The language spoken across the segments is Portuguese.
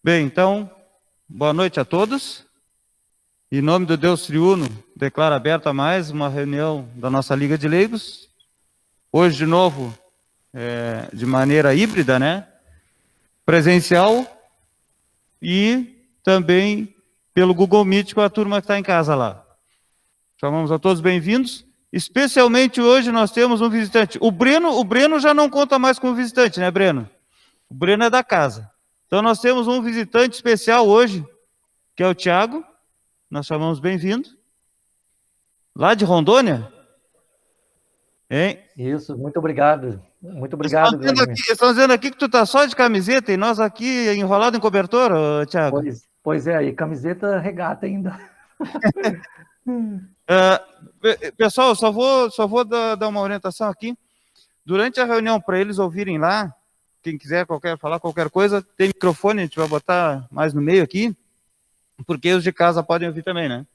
Bem, então, boa noite a todos. Em nome do Deus Triuno, declaro aberta mais uma reunião da nossa Liga de Leigos. Hoje, de novo, de maneira híbrida, né? Presencial e também pelo Google Meet com a turma que está em casa lá. Chamamos a todos bem-vindos. Especialmente hoje nós temos um visitante. O Breno já não conta mais como visitante, né, Breno? O Breno é da casa. Então nós temos um visitante especial hoje, que é o Tiago. Nós chamamos bem-vindo. Lá de Rondônia? Hein? Isso, muito obrigado. Muito obrigado, Vladimir. Estão dizendo aqui que tu tá só de camiseta e nós aqui enrolado em cobertor, Tiago. Pois é, e camiseta regata ainda. Pessoal, só vou dar uma orientação aqui. Durante a reunião, para eles ouvirem lá, quem quiser falar qualquer coisa, tem microfone, a gente vai botar mais no meio aqui, porque os de casa podem ouvir também, né?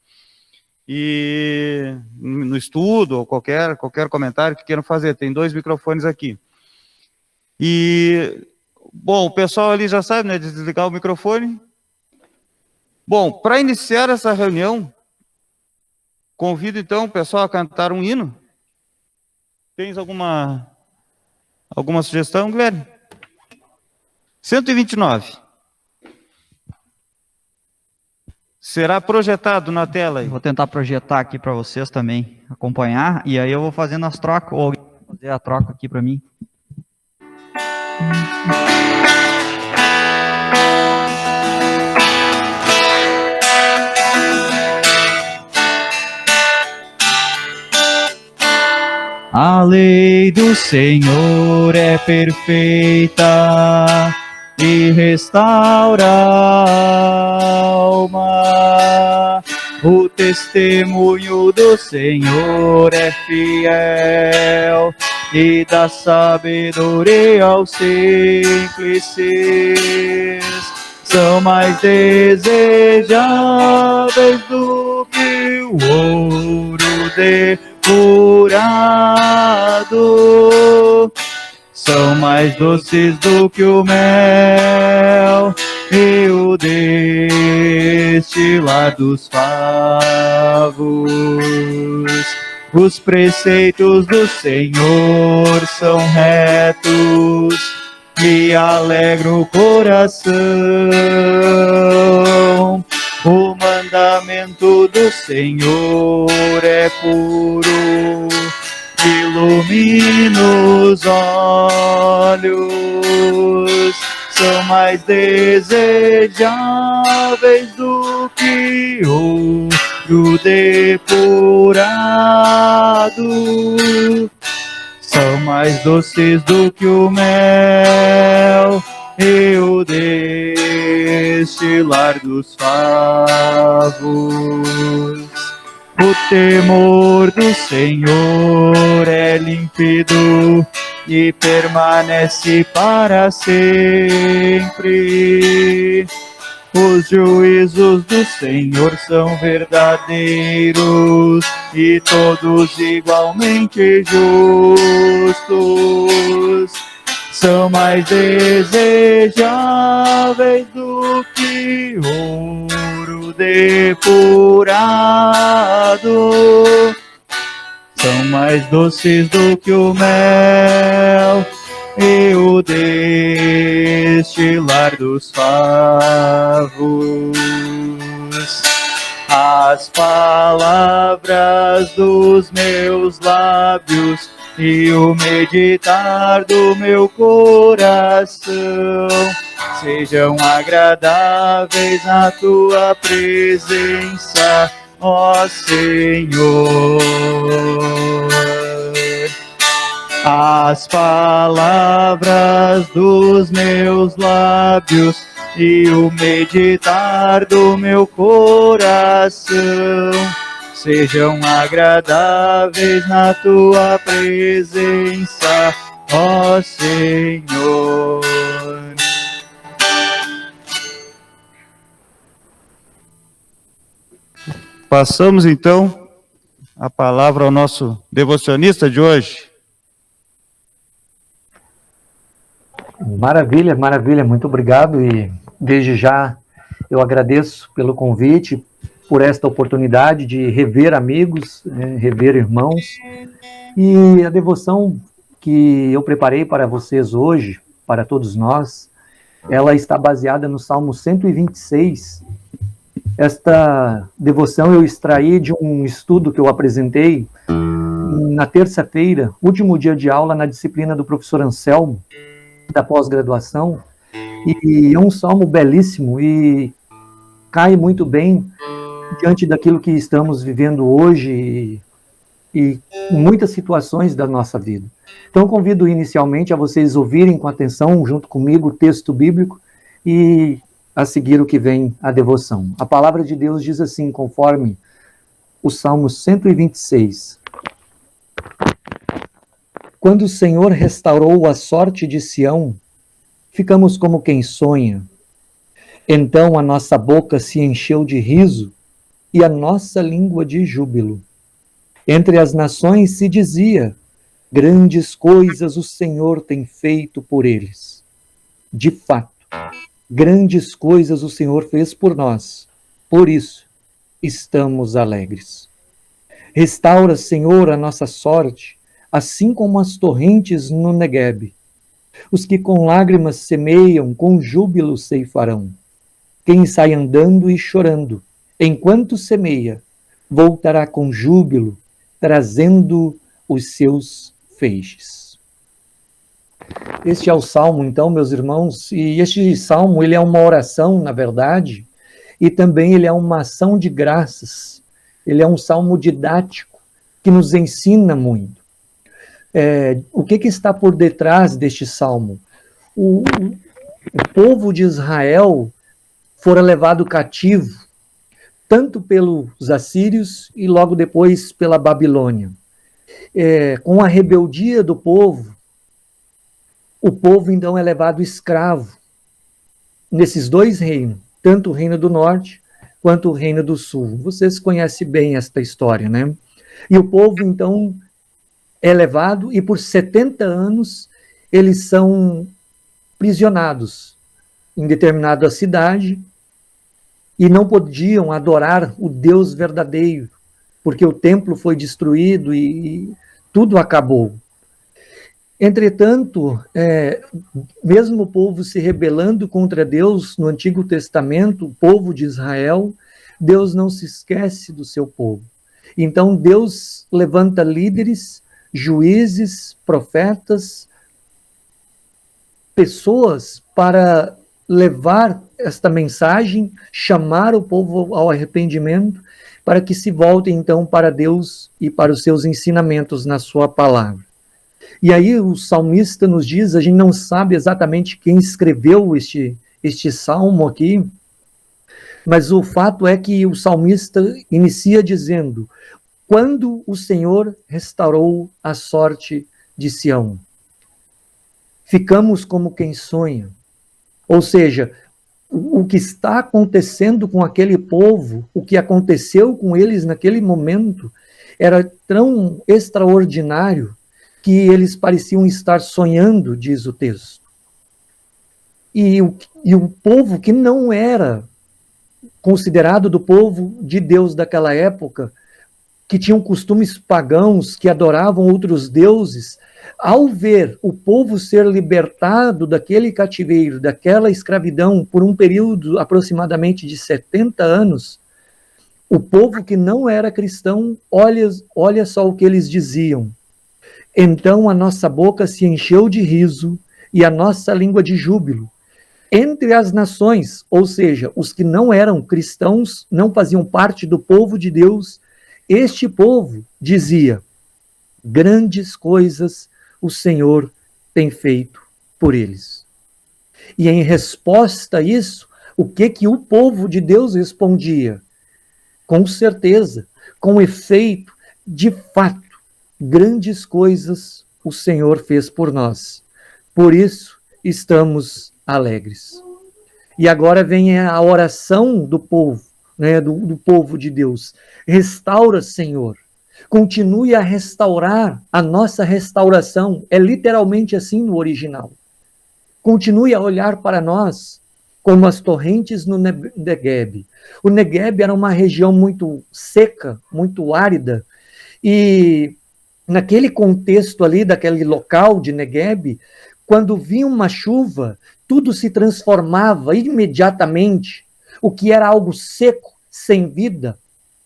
E no estudo, ou qualquer comentário que queiram fazer, tem 2 microfones aqui. E, bom, o pessoal ali já sabe, né, desligar o microfone. Bom, para iniciar essa reunião, convido então o pessoal a cantar um hino. Tens alguma sugestão, Guilherme? 129. Será projetado na tela aí. Vou tentar projetar aqui para vocês também acompanhar, e aí eu vou fazendo as trocas, ou alguém vai fazer a troca aqui para mim. A lei do Senhor é perfeita e restaura a alma. O testemunho do Senhor é fiel e dá sabedoria aos simples. São mais desejáveis do que o ouro depurado. São mais doces do que o mel e o destilar dos favos. Os preceitos do Senhor são retos e alegram o coração. O mandamento do Senhor é puro, ilumina os olhos. São mais desejáveis do que ouro depurado. São mais doces do que o mel e o destilar dos favos. O temor do Senhor é límpido e permanece para sempre. Os juízos do Senhor são verdadeiros e todos igualmente justos. São mais desejáveis do que ouro depurado. São mais doces do que o mel e o destilar dos favos. As palavras dos meus lábios e o meditar do meu coração sejam agradáveis na tua presença, ó Senhor. As palavras dos meus lábios e o meditar do meu coração sejam agradáveis na tua presença, ó Senhor. Passamos então a palavra ao nosso devocionista de hoje. Maravilha, maravilha, muito obrigado. E Desde já, eu agradeço pelo convite, por esta oportunidade de rever amigos, rever irmãos. E a devoção que eu preparei para vocês hoje, para todos nós, ela está baseada no Salmo 126. Esta devoção eu extraí de um estudo que eu apresentei na terça-feira, último dia de aula na disciplina do professor Anselmo, da pós-graduação, e é um salmo belíssimo e cai muito bem diante daquilo que estamos vivendo hoje e muitas situações da nossa vida. Então, convido inicialmente a vocês ouvirem com atenção, junto comigo, o texto bíblico e a seguir o que vem a devoção. A palavra de Deus diz assim, conforme o Salmo 126. Quando o Senhor restaurou a sorte de Sião, ficamos como quem sonha. Então a nossa boca se encheu de riso e a nossa língua de júbilo. Entre as nações se dizia, grandes coisas o Senhor tem feito por eles. De fato, grandes coisas o Senhor fez por nós. Por isso, estamos alegres. Restaura, Senhor, a nossa sorte, assim como as torrentes no Neguebe. Os que com lágrimas semeiam, com júbilo ceifarão. Quem sai andando e chorando, enquanto semeia, voltará com júbilo, trazendo os seus feixes. Este é o Salmo, então, meus irmãos, e este Salmo, ele é uma oração, na verdade, e também ele é uma ação de graças. Ele é um Salmo didático, que nos ensina muito. O que está por detrás deste Salmo? O povo de Israel fora levado cativo, tanto pelos assírios e logo depois pela Babilônia. Com a rebeldia do povo, o povo então é levado escravo nesses dois reinos, tanto o reino do norte quanto o reino do sul. Vocês conhecem bem esta história, né? E o povo então é levado e por 70 anos eles são prisionados em determinada cidade e não podiam adorar o Deus verdadeiro, porque o templo foi destruído e tudo acabou. Entretanto, mesmo o povo se rebelando contra Deus no Antigo Testamento, o povo de Israel, Deus não se esquece do seu povo. Então Deus levanta líderes, juízes, profetas, pessoas para levar esta mensagem, chamar o povo ao arrependimento, para que se voltem então para Deus e para os seus ensinamentos na sua palavra. E aí o salmista nos diz, a gente não sabe exatamente quem escreveu este salmo aqui, mas o fato é que o salmista inicia dizendo, quando o Senhor restaurou a sorte de Sião, ficamos como quem sonha. Ou seja, o que está acontecendo com aquele povo, o que aconteceu com eles naquele momento, era tão extraordinário que eles pareciam estar sonhando, diz o texto. E o povo que não era considerado do povo de Deus daquela época, que tinham costumes pagãos, que adoravam outros deuses, ao ver o povo ser libertado daquele cativeiro, daquela escravidão, por um período aproximadamente de 70 anos, o povo que não era cristão, olha só o que eles diziam. Então a nossa boca se encheu de riso e a nossa língua de júbilo. Entre as nações, ou seja, os que não eram cristãos, não faziam parte do povo de Deus, este povo dizia, grandes coisas o Senhor tem feito por eles. E em resposta a isso, o que o povo de Deus respondia? Com certeza, com efeito, de fato, grandes coisas o Senhor fez por nós. Por isso, estamos alegres. E agora vem a oração do povo, né, do povo de Deus. Restaura, Senhor. Continue a restaurar a nossa restauração. É literalmente assim no original. Continue a olhar para nós como as torrentes no Negueb. O Negueb era uma região muito seca, muito árida, e naquele contexto ali, daquele local de Negueb, quando vinha uma chuva, tudo se transformava imediatamente. O que era algo seco, sem vida,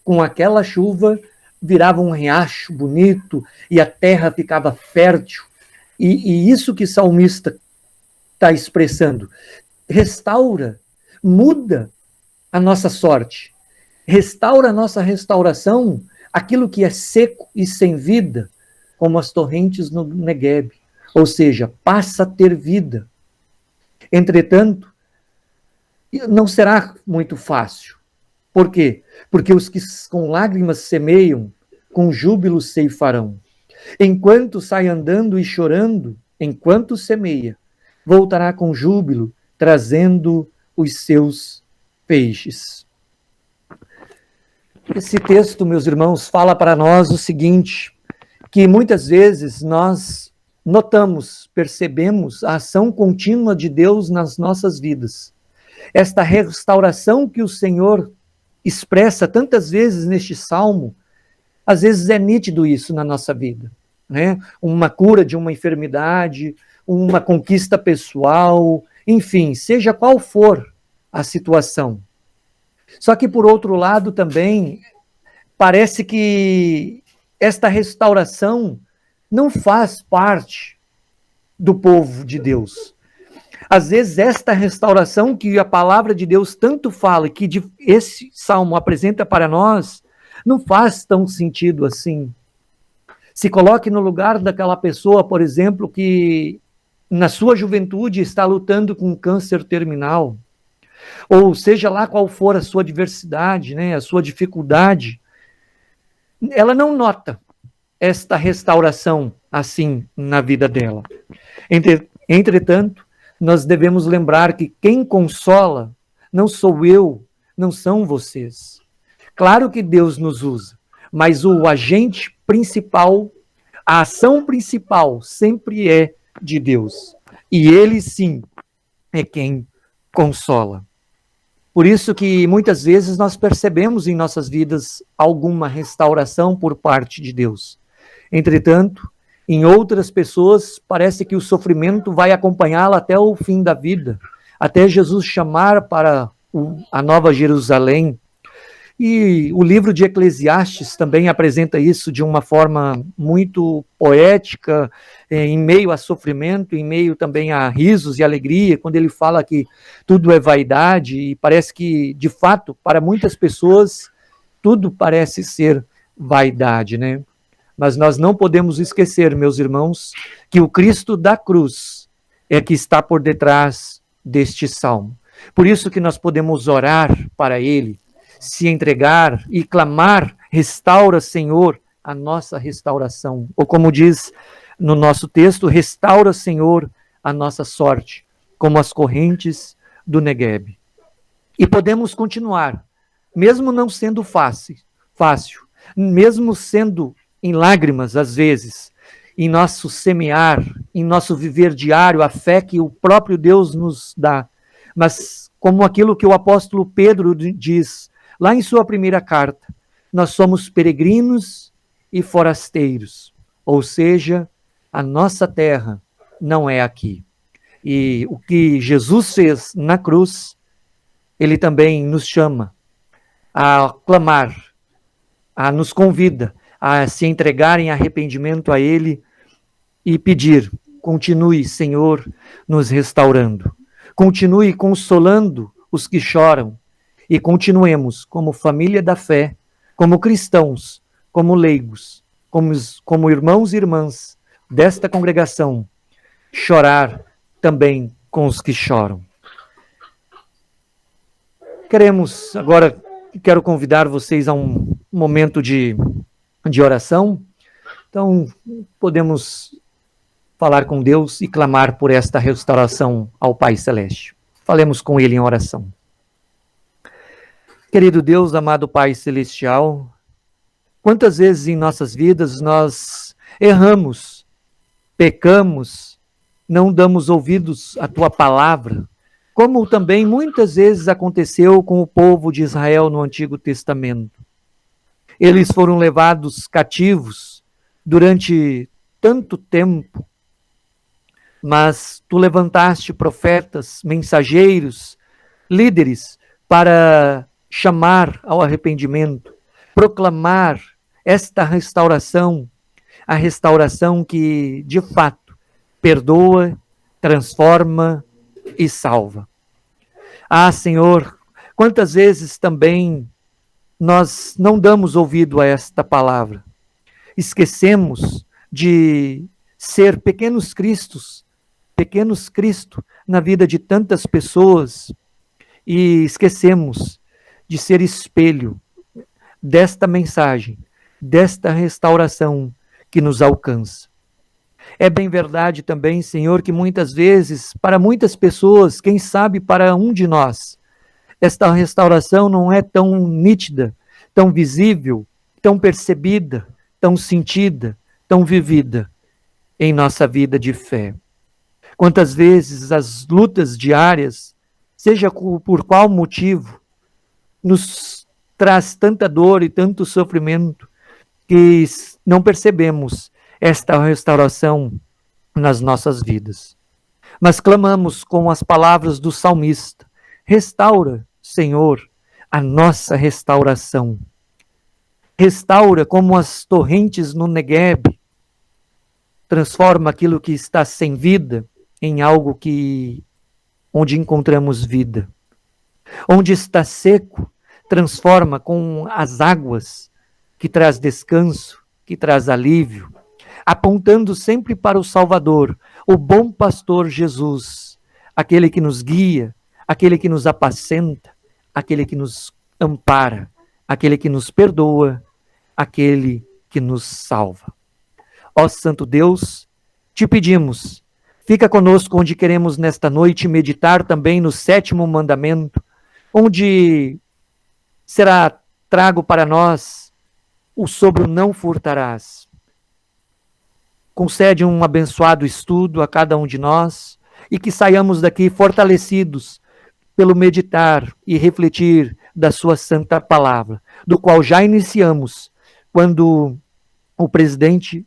com aquela chuva, virava um riacho bonito e a terra ficava fértil. E isso que o salmista está expressando. Restaura, muda a nossa sorte. Restaura a nossa restauração, aquilo que é seco e sem vida, como as torrentes no Negueb. Ou seja, passa a ter vida. Entretanto, não será muito fácil. Por quê? Porque os que com lágrimas semeiam, com júbilo ceifarão. Enquanto sai andando e chorando, enquanto semeia, voltará com júbilo, trazendo os seus peixes. Esse texto, meus irmãos, fala para nós o seguinte, que muitas vezes nós notamos, percebemos a ação contínua de Deus nas nossas vidas. Esta restauração que o Senhor expressa tantas vezes neste salmo, às vezes é nítido isso na nossa vida, né? Uma cura de uma enfermidade, uma conquista pessoal, enfim, seja qual for a situação. Só que, por outro lado, também, parece que esta restauração não faz parte do povo de Deus. Às vezes, esta restauração que a palavra de Deus tanto fala, e que esse salmo apresenta para nós, não faz tão sentido assim. Se coloque no lugar daquela pessoa, por exemplo, que na sua juventude está lutando com câncer terminal, ou seja lá qual for a sua adversidade, né, a sua dificuldade, ela não nota esta restauração assim na vida dela. Entretanto, nós devemos lembrar que quem consola não sou eu, não são vocês. Claro que Deus nos usa, mas o agente principal, a ação principal sempre é de Deus. E Ele sim é quem consola. Por isso que muitas vezes nós percebemos em nossas vidas alguma restauração por parte de Deus. Entretanto, em outras pessoas parece que o sofrimento vai acompanhá-la até o fim da vida, até Jesus chamar para a Nova Jerusalém. E o livro de Eclesiastes também apresenta isso de uma forma muito poética, em meio a sofrimento, em meio também a risos e alegria, quando ele fala que tudo é vaidade, e parece que, de fato, para muitas pessoas, tudo parece ser vaidade, né? Mas nós não podemos esquecer, meus irmãos, que o Cristo da cruz é que está por detrás deste salmo. Por isso que nós podemos orar para ele, se entregar e clamar, restaura, Senhor, a nossa restauração. Ou como diz no nosso texto, restaura, Senhor, a nossa sorte, como as correntes do Negueb. E podemos continuar, mesmo não sendo fácil, mesmo sendo em lágrimas, às vezes, em nosso semear, em nosso viver diário, a fé que o próprio Deus nos dá. Mas como aquilo que o apóstolo Pedro diz, lá em sua primeira carta, nós somos peregrinos e forasteiros, ou seja, a nossa terra não é aqui. E o que Jesus fez na cruz, ele também nos chama a clamar, nos convida a se entregar em arrependimento a ele e pedir, continue, Senhor, nos restaurando. Continue consolando os que choram, e continuemos como família da fé, como cristãos, como leigos, como irmãos e irmãs desta congregação, chorar também com os que choram. Quero convidar vocês a um momento de oração. Então, podemos falar com Deus e clamar por esta restauração ao Pai Celeste. Falemos com Ele em oração. Querido Deus, amado Pai Celestial, quantas vezes em nossas vidas nós erramos, pecamos, não damos ouvidos à Tua palavra, como também muitas vezes aconteceu com o povo de Israel no Antigo Testamento. Eles foram levados cativos durante tanto tempo, mas tu levantaste profetas, mensageiros, líderes para chamar ao arrependimento, proclamar esta restauração, a restauração que de fato perdoa, transforma e salva. Ah, Senhor, quantas vezes também nós não damos ouvido a esta palavra. Esquecemos de ser pequenos Cristo na vida de tantas pessoas e esquecemos de ser espelho desta mensagem, desta restauração que nos alcança. É bem verdade também, Senhor, que muitas vezes, para muitas pessoas, quem sabe para um de nós, esta restauração não é tão nítida, tão visível, tão percebida, tão sentida, tão vivida em nossa vida de fé. Quantas vezes as lutas diárias, seja por qual motivo, nos traz tanta dor e tanto sofrimento que não percebemos esta restauração nas nossas vidas. Mas clamamos com as palavras do salmista: restaura, Senhor, a nossa restauração. Restaura como as torrentes no Negueb, transforma aquilo que está sem vida em algo onde encontramos vida. Onde está seco, transforma com as águas que traz descanso, que traz alívio, apontando sempre para o Salvador, o bom pastor Jesus, aquele que nos guia, aquele que nos apacenta, aquele que nos ampara, aquele que nos perdoa, aquele que nos salva. Ó Santo Deus, te pedimos, fica conosco onde queremos nesta noite meditar também no 7º mandamento, onde será trago para nós o sobre o não furtarás. Concede um abençoado estudo a cada um de nós e que saiamos daqui fortalecidos pelo meditar e refletir da sua santa palavra, do qual já iniciamos quando o presidente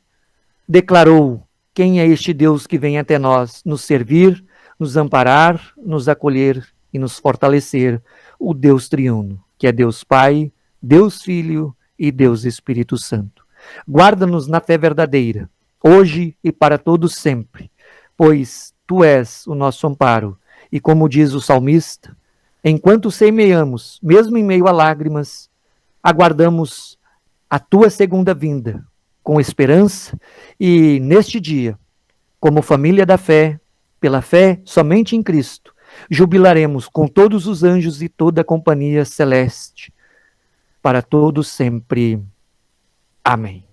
declarou: quem é este Deus que vem até nós nos servir, nos amparar, nos acolher e nos fortalecer? O Deus triuno, que é Deus Pai, Deus Filho e Deus Espírito Santo. Guarda-nos na fé verdadeira, hoje e para todos sempre, pois tu és o nosso amparo. E como diz o salmista, enquanto semeamos, mesmo em meio a lágrimas, aguardamos a tua segunda vinda com esperança e neste dia, como família da fé, pela fé somente em Cristo, jubilaremos com todos os anjos e toda a companhia celeste, para todos sempre. Amém.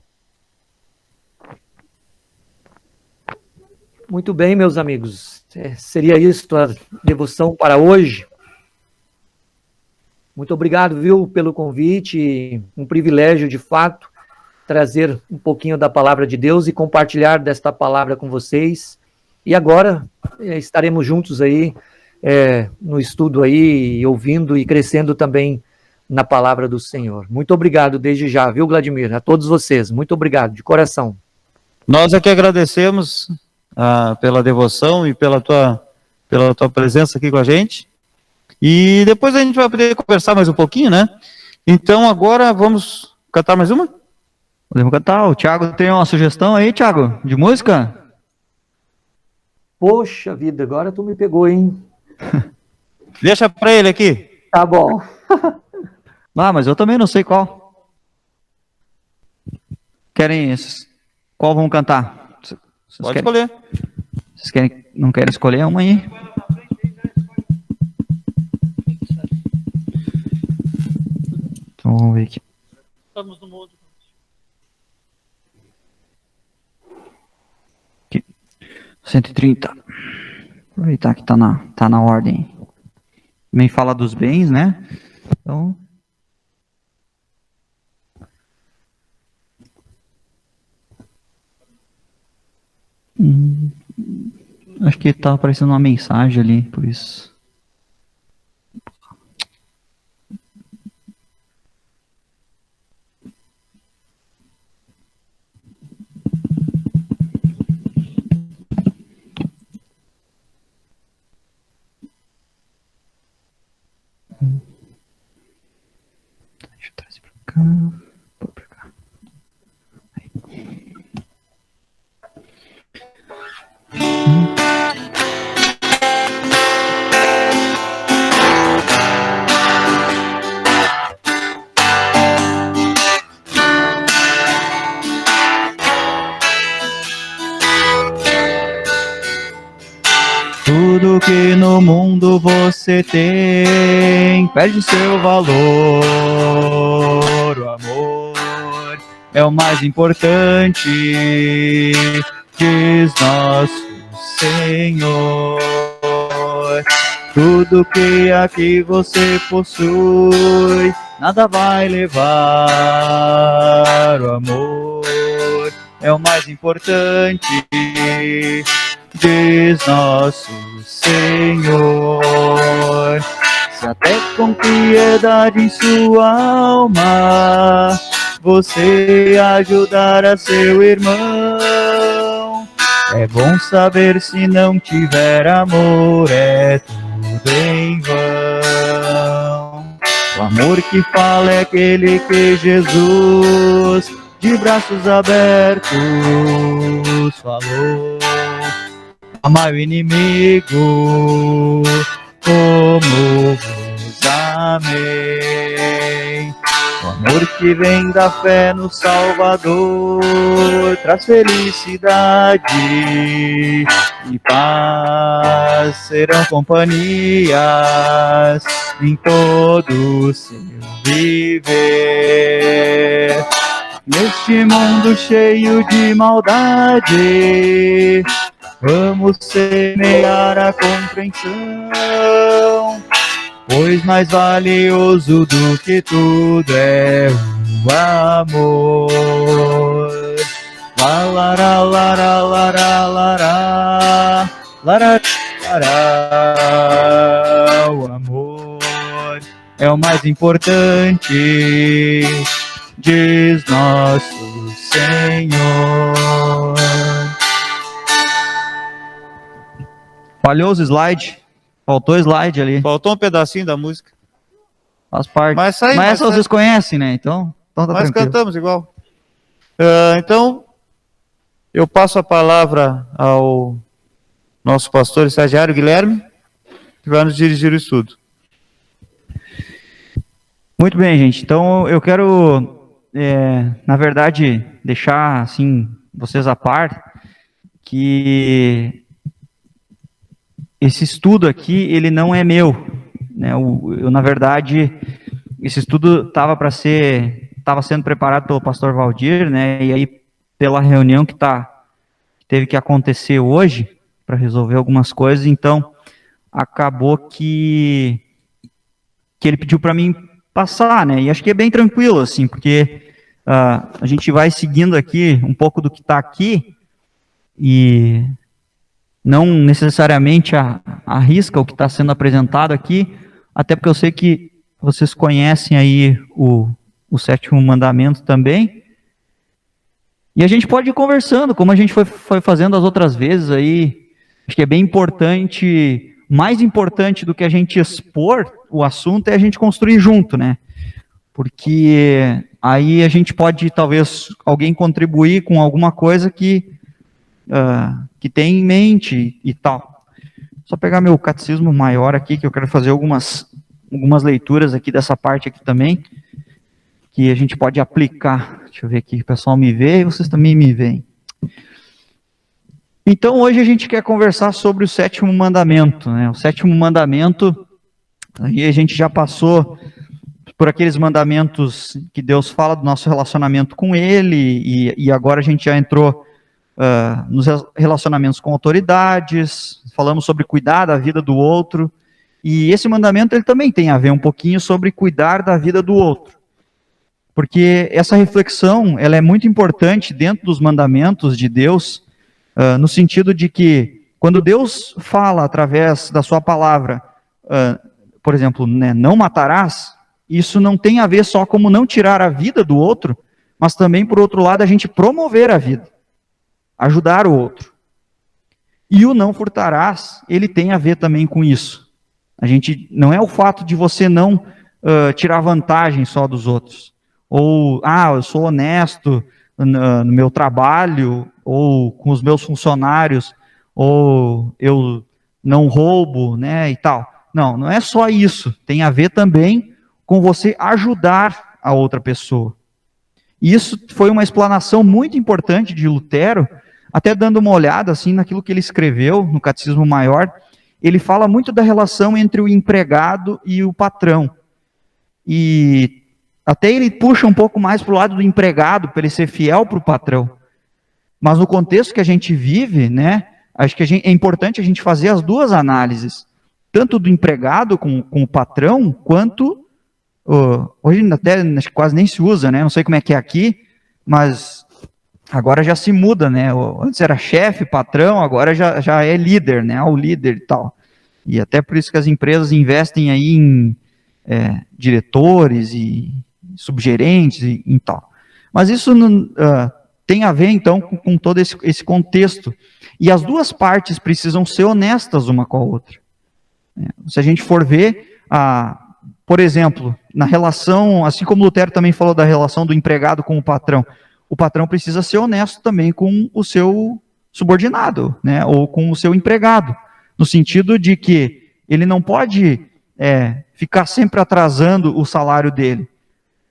Muito bem, meus amigos. Seria isso a devoção para hoje. Muito obrigado, viu, pelo convite. Um privilégio, de fato, trazer um pouquinho da palavra de Deus e compartilhar desta palavra com vocês. E agora estaremos juntos aí no estudo aí, ouvindo e crescendo também na palavra do Senhor. Muito obrigado desde já, viu, Vladimir? A todos vocês, muito obrigado, de coração. Nós é que agradecemos pela devoção e pela tua presença aqui com a gente. E depois a gente vai poder conversar mais um pouquinho, né? Então agora vamos cantar mais uma? Podemos cantar. O Thiago tem uma sugestão aí, Thiago, de música? Poxa vida, agora tu me pegou, hein? Deixa para ele aqui. Tá bom. Mas eu também não sei qual. Querem esses? Qual vão cantar? Pode escolher. Vocês não querem escolher uma aí? Então vamos ver aqui. Estamos no mundo. Aqui. 130. Aproveitar que tá na ordem. Também fala dos bens, né? Então. Acho que tá aparecendo uma mensagem ali, por isso. Tudo que no mundo você tem perde seu valor. O amor é o mais importante, diz nosso Senhor. Tudo que aqui você possui, nada vai levar. O amor é o mais importante, diz nosso Senhor. Se até com piedade em sua alma você ajudar a seu irmão, é bom saber, se não tiver amor é tudo em vão. O amor que fala é aquele que Jesus, de braços abertos, falou. Amai o inimigo como vos amei. O amor que vem da fé no Salvador traz felicidade e paz, serão companhias em todo o seu viver. Neste mundo cheio de maldade, vamos semear a compreensão, pois mais valioso do que tudo é o amor. La la la la la la la la la la. O amor é o mais importante, diz nosso Senhor. Falhou os slides? Faltou slide ali. Faltou um pedacinho da música. Faz parte. Mas essa vocês conhecem, né? Então tá nós tranquilo. cantamos igual. Então, eu passo a palavra ao nosso pastor estagiário Guilherme, que vai nos dirigir o estudo. Muito bem, gente. Então, eu quero, na verdade, deixar assim vocês a par que esse estudo aqui, ele não é meu, né? Eu, na verdade, esse estudo estava sendo preparado pelo pastor Valdir, né? E aí, pela reunião que teve que acontecer hoje, para resolver algumas coisas, então, acabou que ele pediu para mim passar, né? E acho que é bem tranquilo, assim, porque a gente vai seguindo aqui um pouco do que está aqui e não necessariamente arrisca o que está sendo apresentado aqui, até porque eu sei que vocês conhecem aí o sétimo mandamento também. E a gente pode ir conversando, como a gente foi fazendo as outras vezes aí. Acho que é bem importante, mais importante do que a gente expor o assunto é a gente construir junto, né? Porque aí a gente pode, talvez, alguém contribuir com alguma coisa que tem em mente e tal. Só pegar meu catecismo maior aqui, que eu quero fazer algumas leituras aqui dessa parte aqui também, que a gente pode aplicar. Deixa eu ver aqui, o pessoal me vê e vocês também me veem. Então, hoje a gente quer conversar sobre o sétimo mandamento, né? O sétimo mandamento, aí a gente já passou por aqueles mandamentos que Deus fala do nosso relacionamento com Ele, e agora a gente já entrou nos relacionamentos com autoridades, falamos sobre cuidar da vida do outro, e esse mandamento ele também tem a ver um pouquinho sobre cuidar da vida do outro, porque essa reflexão ela é muito importante dentro dos mandamentos de Deus, no sentido de que quando Deus fala através da sua palavra, por exemplo, né, não matarás, isso não tem a ver só como não tirar a vida do outro, mas também, por outro lado, a gente promover a vida, ajudar o outro. E o não furtarás, ele tem a ver também com isso. A gente, não é o fato de você não tirar vantagem só dos outros. Ou, eu sou honesto no meu trabalho, ou com os meus funcionários, ou eu não roubo, né, e tal. Não é só isso. Tem a ver também com você ajudar a outra pessoa. E isso foi uma explanação muito importante de Lutero, até dando uma olhada assim naquilo que ele escreveu no Catecismo Maior, ele fala muito da relação entre o empregado e o patrão. E até ele puxa um pouco mais para o lado do empregado, para ele ser fiel para o patrão. Mas no contexto que a gente vive, né, acho que é importante a gente fazer as duas análises, tanto do empregado com o patrão, quanto, hoje até acho que quase nem se usa, né, não sei como é que é aqui, mas agora já se muda, né, antes era chefe, patrão, agora já é líder, né, o líder e tal. E até por isso que as empresas investem aí em diretores e subgerentes e tal. Mas isso tem a ver, então, com todo esse contexto. E as duas partes precisam ser honestas uma com a outra. Se a gente for ver, por exemplo, na relação, assim como Lutero também falou da relação do empregado com o patrão precisa ser honesto também com o seu subordinado, né, ou com o seu empregado, no sentido de que ele não pode ficar sempre atrasando o salário dele,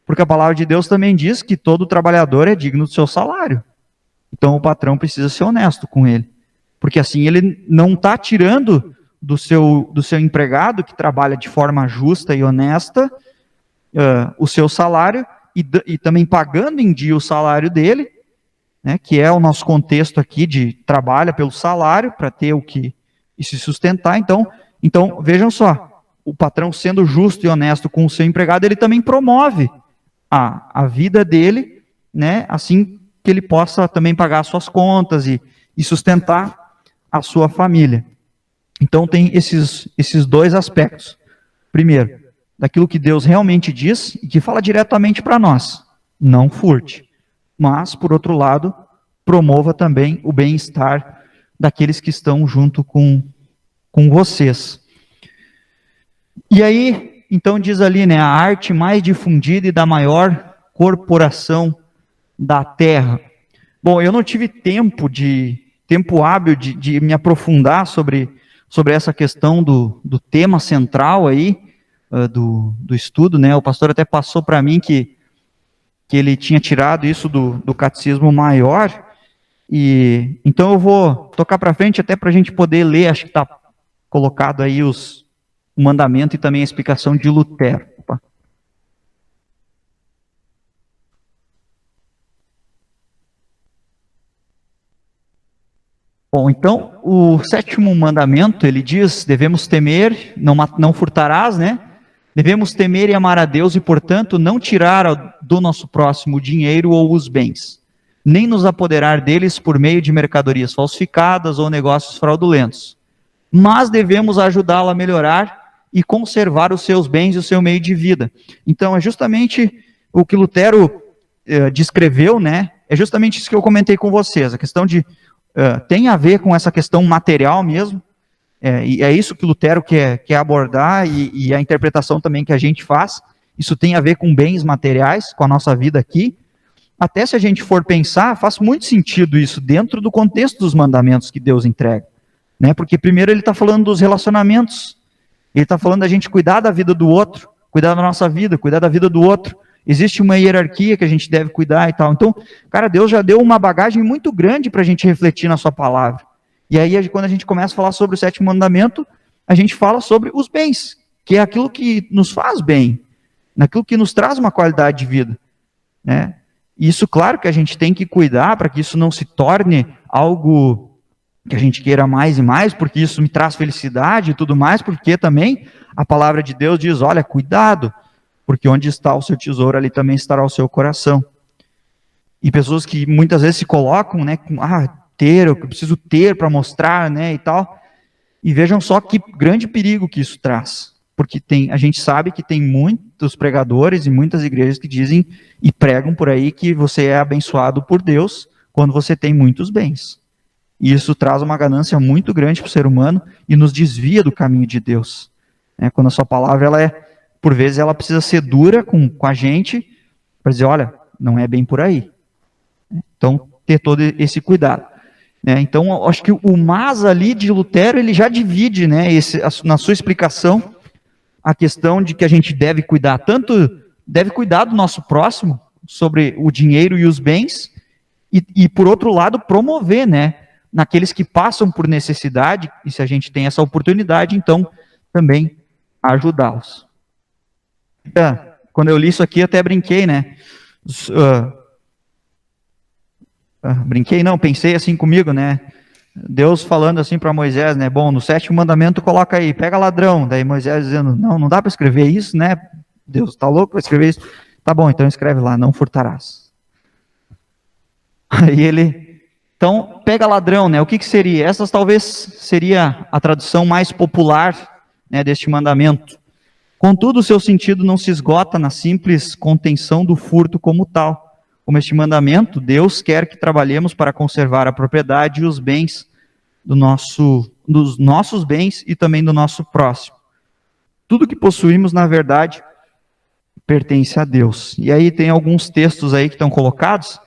porque a palavra de Deus também diz que todo trabalhador é digno do seu salário. Então o patrão precisa ser honesto com ele, porque assim ele não está tirando do seu empregado, que trabalha de forma justa e honesta, o seu salário, e também pagando em dia o salário dele, né, que é o nosso contexto aqui de trabalha pelo salário para ter o que e se sustentar. Então vejam só, o patrão sendo justo e honesto com o seu empregado, ele também promove a vida dele, né, assim que ele possa também pagar as suas contas e sustentar a sua família. Então tem esses dois aspectos. Primeiro, daquilo que Deus realmente diz e que fala diretamente para nós. Não furte. Mas, por outro lado, promova também o bem-estar daqueles que estão junto com vocês. E aí, então diz ali, né, a arte mais difundida e da maior corporação da terra. Bom, eu não tive tempo hábil de me aprofundar sobre essa questão do tema central aí, do estudo, né? O pastor até passou para mim que ele tinha tirado isso do catecismo maior, e então eu vou tocar para frente até para a gente poder ler, acho que está colocado aí o mandamento e também a explicação de Lutero. Opa. Bom, então, o sétimo mandamento, ele diz, devemos temer, não furtarás, né? Devemos temer e amar a Deus e, portanto, não tirar do nosso próximo o dinheiro ou os bens, nem nos apoderar deles por meio de mercadorias falsificadas ou negócios fraudulentos. Mas devemos ajudá-lo a melhorar e conservar os seus bens e o seu meio de vida. Então, é justamente o que Lutero descreveu, né? É justamente isso que eu comentei com vocês, a questão de tem a ver com essa questão material mesmo, e é isso que Lutero quer abordar, e a interpretação também que a gente faz, isso tem a ver com bens materiais, com a nossa vida aqui. Até se a gente for pensar, faz muito sentido isso dentro do contexto dos mandamentos que Deus entrega, né? Porque primeiro ele está falando dos relacionamentos, ele está falando da gente cuidar da vida do outro, cuidar da nossa vida, cuidar da vida do outro. Existe uma hierarquia que a gente deve cuidar e tal. Então, cara, Deus já deu uma bagagem muito grande para a gente refletir na sua palavra. E aí, quando a gente começa a falar sobre o sétimo mandamento, a gente fala sobre os bens, que é aquilo que nos faz bem, naquilo que nos traz uma qualidade de vida, né? E isso, claro, que a gente tem que cuidar para que isso não se torne algo que a gente queira mais e mais, porque isso me traz felicidade e tudo mais, porque também a palavra de Deus diz, olha, cuidado, porque onde está o seu tesouro, ali também estará o seu coração. E pessoas que muitas vezes se colocam, né, com, eu preciso ter para mostrar, né, e tal. E vejam só que grande perigo que isso traz. Porque a gente sabe que tem muitos pregadores e muitas igrejas que dizem e pregam por aí que você é abençoado por Deus quando você tem muitos bens. E isso traz uma ganância muito grande para o ser humano e nos desvia do caminho de Deus. Quando a sua palavra, por vezes, ela precisa ser dura com a gente, para dizer, olha, não é bem por aí. Então, ter todo esse cuidado. Então, acho que o mas ali de Lutero, ele já divide, né, na sua explicação, a questão de que a gente deve cuidar, deve cuidar do nosso próximo, sobre o dinheiro e os bens, e por outro lado, promover, né, naqueles que passam por necessidade, e se a gente tem essa oportunidade, então também ajudá-los. Quando eu li isso aqui, até brinquei, né? Brinquei não, pensei assim comigo, né? Deus falando assim para Moisés, né? Bom, no 7º mandamento coloca aí, pega ladrão. Daí Moisés dizendo, não dá para escrever isso, né? Deus, tá louco para escrever isso? Tá bom, então escreve lá, não furtarás. Aí ele, então, pega ladrão, né? O que seria? Essas talvez seria a tradução mais popular, né, deste mandamento. Contudo, o seu sentido não se esgota na simples contenção do furto como tal. Como este mandamento, Deus quer que trabalhemos para conservar a propriedade e os bens dos nossos bens e também do nosso próximo. Tudo que possuímos, na verdade, pertence a Deus. E aí tem alguns textos aí que estão colocados.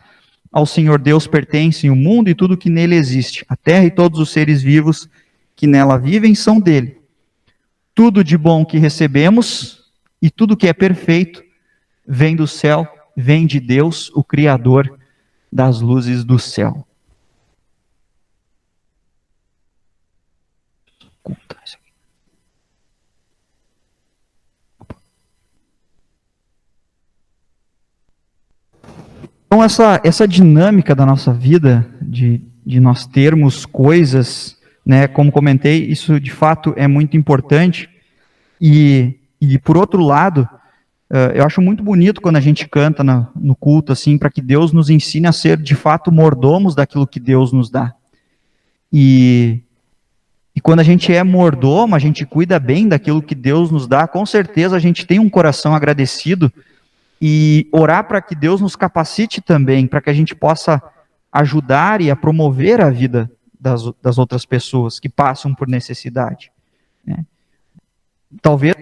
Ao Senhor Deus pertencem o mundo e tudo que nele existe. A terra e todos os seres vivos que nela vivem são dele. Tudo de bom que recebemos e tudo que é perfeito vem do céu, vem de Deus, o Criador das luzes do céu. Então essa dinâmica da nossa vida, de nós termos coisas, né, como comentei, isso de fato é muito importante. E por outro lado, eu acho muito bonito quando a gente canta no culto, assim, para que Deus nos ensine a ser, de fato, mordomos daquilo que Deus nos dá. E quando a gente é mordomo, a gente cuida bem daquilo que Deus nos dá, com certeza a gente tem um coração agradecido e orar para que Deus nos capacite também, para que a gente possa ajudar e a promover a vida das outras pessoas que passam por necessidade, né? Talvez,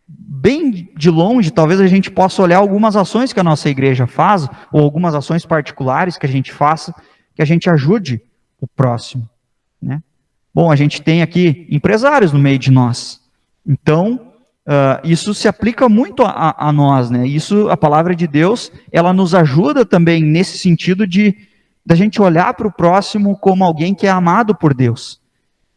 bem de longe, talvez a gente possa olhar algumas ações que a nossa igreja faz, ou algumas ações particulares que a gente faça, que a gente ajude o próximo, né? Bom, a gente tem aqui empresários no meio de nós, então isso se aplica muito a nós, né? Isso, a palavra de Deus, ela nos ajuda também nesse sentido da gente olhar para o próximo como alguém que é amado por Deus,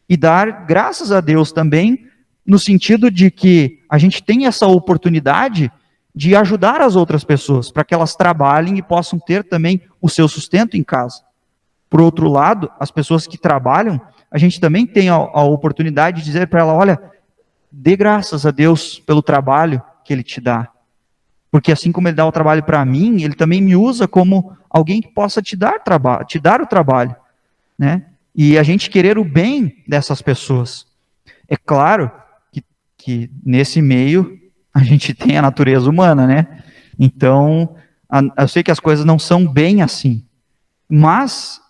e dar graças a Deus também, no sentido de que a gente tem essa oportunidade de ajudar as outras pessoas, para que elas trabalhem e possam ter também o seu sustento em casa. Por outro lado, as pessoas que trabalham, a gente também tem a oportunidade de dizer para ela, olha, dê graças a Deus pelo trabalho que Ele te dá. Porque assim como Ele dá o trabalho para mim, Ele também me usa como alguém que possa te dar o trabalho, né? E a gente querer o bem dessas pessoas. É claro que nesse meio a gente tem a natureza humana, né? Então, eu sei que as coisas não são bem assim, mas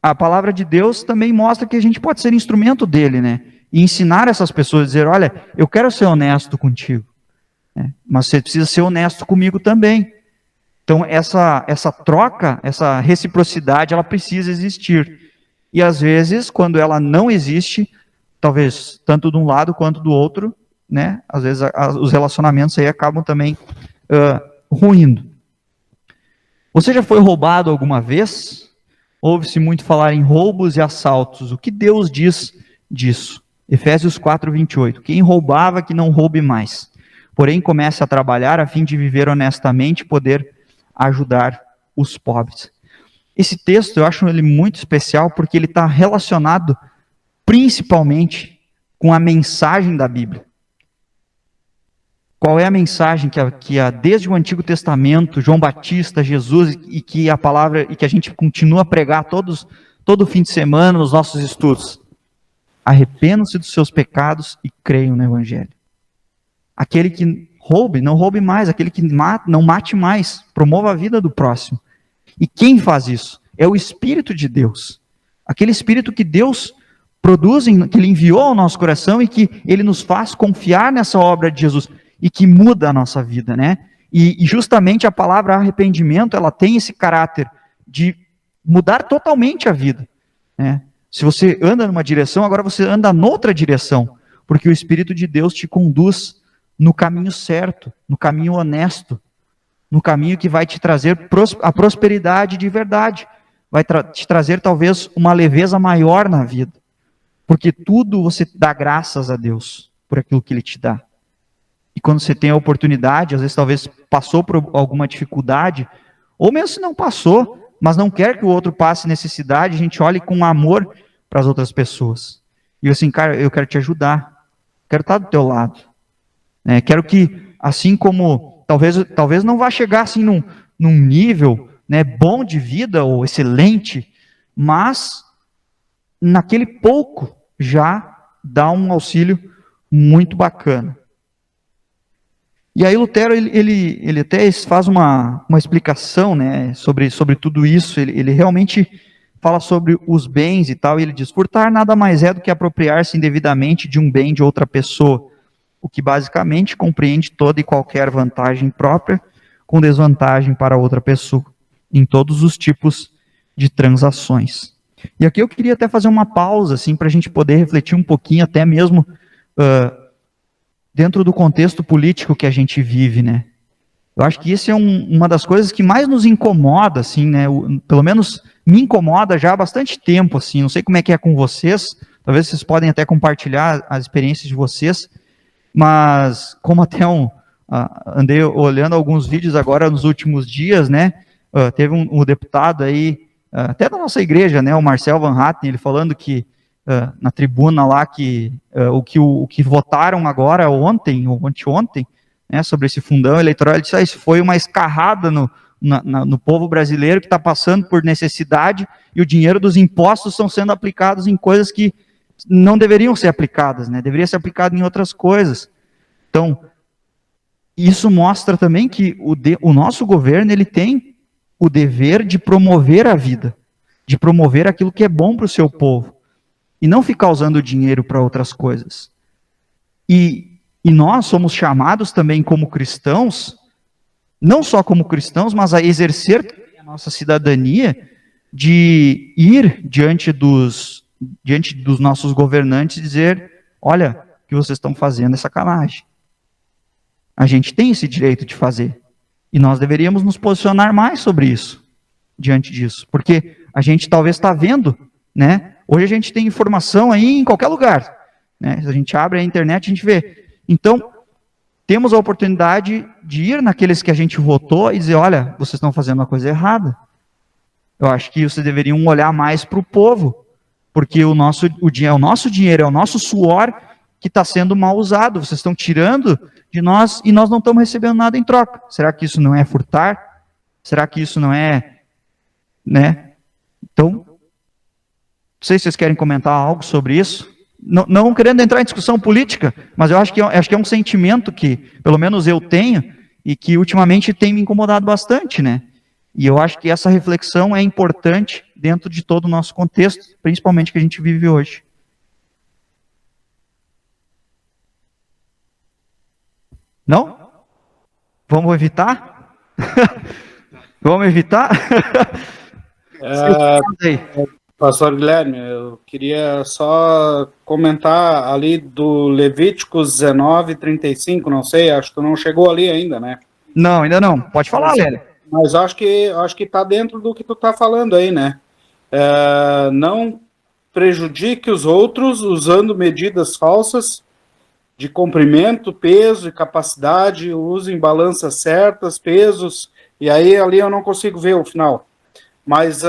a palavra de Deus também mostra que a gente pode ser instrumento dele, né? E ensinar essas pessoas, dizer, olha, eu quero ser honesto contigo, né? Mas você precisa ser honesto comigo também. Então, essa troca, essa reciprocidade, ela precisa existir. E às vezes, quando ela não existe, talvez tanto de um lado quanto do outro, né? Às vezes os relacionamentos aí acabam também ruindo. Você já foi roubado alguma vez? Ouve-se muito falar em roubos e assaltos. O que Deus diz disso? Efésios 4:28. Quem roubava, que não roube mais. Porém, comece a trabalhar a fim de viver honestamente e poder ajudar os pobres. Esse texto eu acho ele muito especial porque ele está relacionado principalmente com a mensagem da Bíblia. Qual é a mensagem que desde o Antigo Testamento, João Batista, Jesus, e que a palavra, e que a gente continua a pregar todo fim de semana nos nossos estudos? Arrependam-se dos seus pecados e creiam no Evangelho. Aquele que roube, não roube mais. Aquele que mata, não mate mais. Promova a vida do próximo. E quem faz isso? É o Espírito de Deus. Aquele Espírito que Deus produz, que Ele enviou ao nosso coração e que Ele nos faz confiar nessa obra de Jesus e que muda a nossa vida, né? E justamente a palavra arrependimento, ela tem esse caráter de mudar totalmente a vida, né? Se você anda numa direção, agora você anda noutra direção, porque o Espírito de Deus te conduz no caminho certo, no caminho honesto, no caminho que vai te trazer a prosperidade de verdade. vai te trazer talvez uma leveza maior na vida. Porque tudo você dá graças a Deus por aquilo que Ele te dá. E quando você tem a oportunidade, às vezes talvez passou por alguma dificuldade, ou mesmo se não passou, mas não quer que o outro passe necessidade, a gente olhe com amor para as outras pessoas. E eu assim, cara, eu quero te ajudar, quero estar do teu lado. Quero que, assim como, talvez não vá chegar assim num nível, né, bom de vida ou excelente, mas naquele pouco já dá um auxílio muito bacana. E aí Lutero, ele até faz uma explicação, né, sobre tudo isso. Ele realmente fala sobre os bens e tal, e ele diz: furtar nada mais é do que apropriar-se indevidamente de um bem de outra pessoa, o que basicamente compreende toda e qualquer vantagem própria com desvantagem para outra pessoa, em todos os tipos de transações. E aqui eu queria até fazer uma pausa, assim, para a gente poder refletir um pouquinho, até mesmo dentro do contexto político que a gente vive, né? Eu acho que isso é uma das coisas que mais nos incomoda, assim, né? Pelo menos me incomoda já há bastante tempo, assim. Não sei como é que é com vocês. Talvez vocês podem até compartilhar as experiências de vocês. Mas como até andei olhando alguns vídeos agora nos últimos dias, né? Teve um deputado aí, até da nossa igreja, né? O Marcel Van Hatten, ele falando que na tribuna lá que o que votaram agora ontem ou anteontem, né, sobre esse fundão eleitoral, ele disse: isso foi uma escarrada no povo brasileiro que está passando por necessidade, e o dinheiro dos impostos estão sendo aplicados em coisas que não deveriam ser aplicadas, né? Deveria ser aplicado em outras coisas. Então, isso mostra também que o nosso governo, ele tem o dever de promover a vida, de promover aquilo que é bom para o seu povo, e não ficar usando dinheiro para outras coisas. E nós somos chamados também como cristãos, não só como cristãos, mas a exercer a nossa cidadania, de ir diante dos nossos governantes e dizer: olha, o que vocês estão fazendo é sacanagem. A gente tem esse direito de fazer. E nós deveríamos nos posicionar mais sobre isso, diante disso. Porque a gente talvez está vendo, né? Hoje a gente tem informação aí em qualquer lugar, né? Se a gente abre a internet, a gente vê. Então, temos a oportunidade de ir naqueles que a gente votou e dizer: olha, vocês estão fazendo uma coisa errada. Eu acho que vocês deveriam olhar mais para o povo, porque o nosso dinheiro, é o nosso suor que está sendo mal usado. Vocês estão tirando de nós e nós não estamos recebendo nada em troca. Será que isso não é furtar? Será que isso não é, né? Então, não sei se vocês querem comentar algo sobre isso. Não querendo entrar em discussão política, mas eu acho que é um sentimento que, pelo menos eu tenho, e que ultimamente tem me incomodado bastante, né? E eu acho que essa reflexão é importante dentro de todo o nosso contexto, principalmente que a gente vive hoje. Não? Vamos evitar? Vamos evitar? Pastor Guilherme, eu queria só comentar ali do Levíticos 19:35, não sei, acho que tu não chegou ali ainda, né? Não, ainda não. Pode falar, Lélia. Mas acho que tá dentro do que tu tá falando aí, né? Não prejudique os outros usando medidas falsas de comprimento, peso e capacidade, usem balanças certas, pesos, e aí ali eu não consigo ver o final. Mas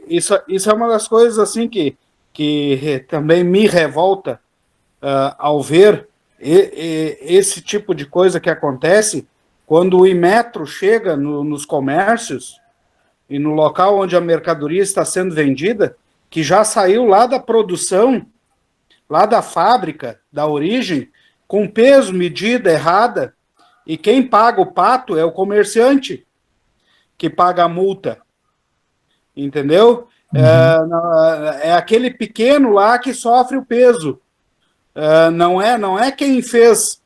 isso é uma das coisas assim que também me revolta ao ver esse tipo de coisa que acontece quando o Inmetro chega nos comércios e no local onde a mercadoria está sendo vendida, que já saiu lá da produção, lá da fábrica, da origem, com peso, medida errada, e quem paga o pato é o comerciante que paga a multa. Entendeu? É aquele pequeno lá que sofre o peso. Não é quem fez,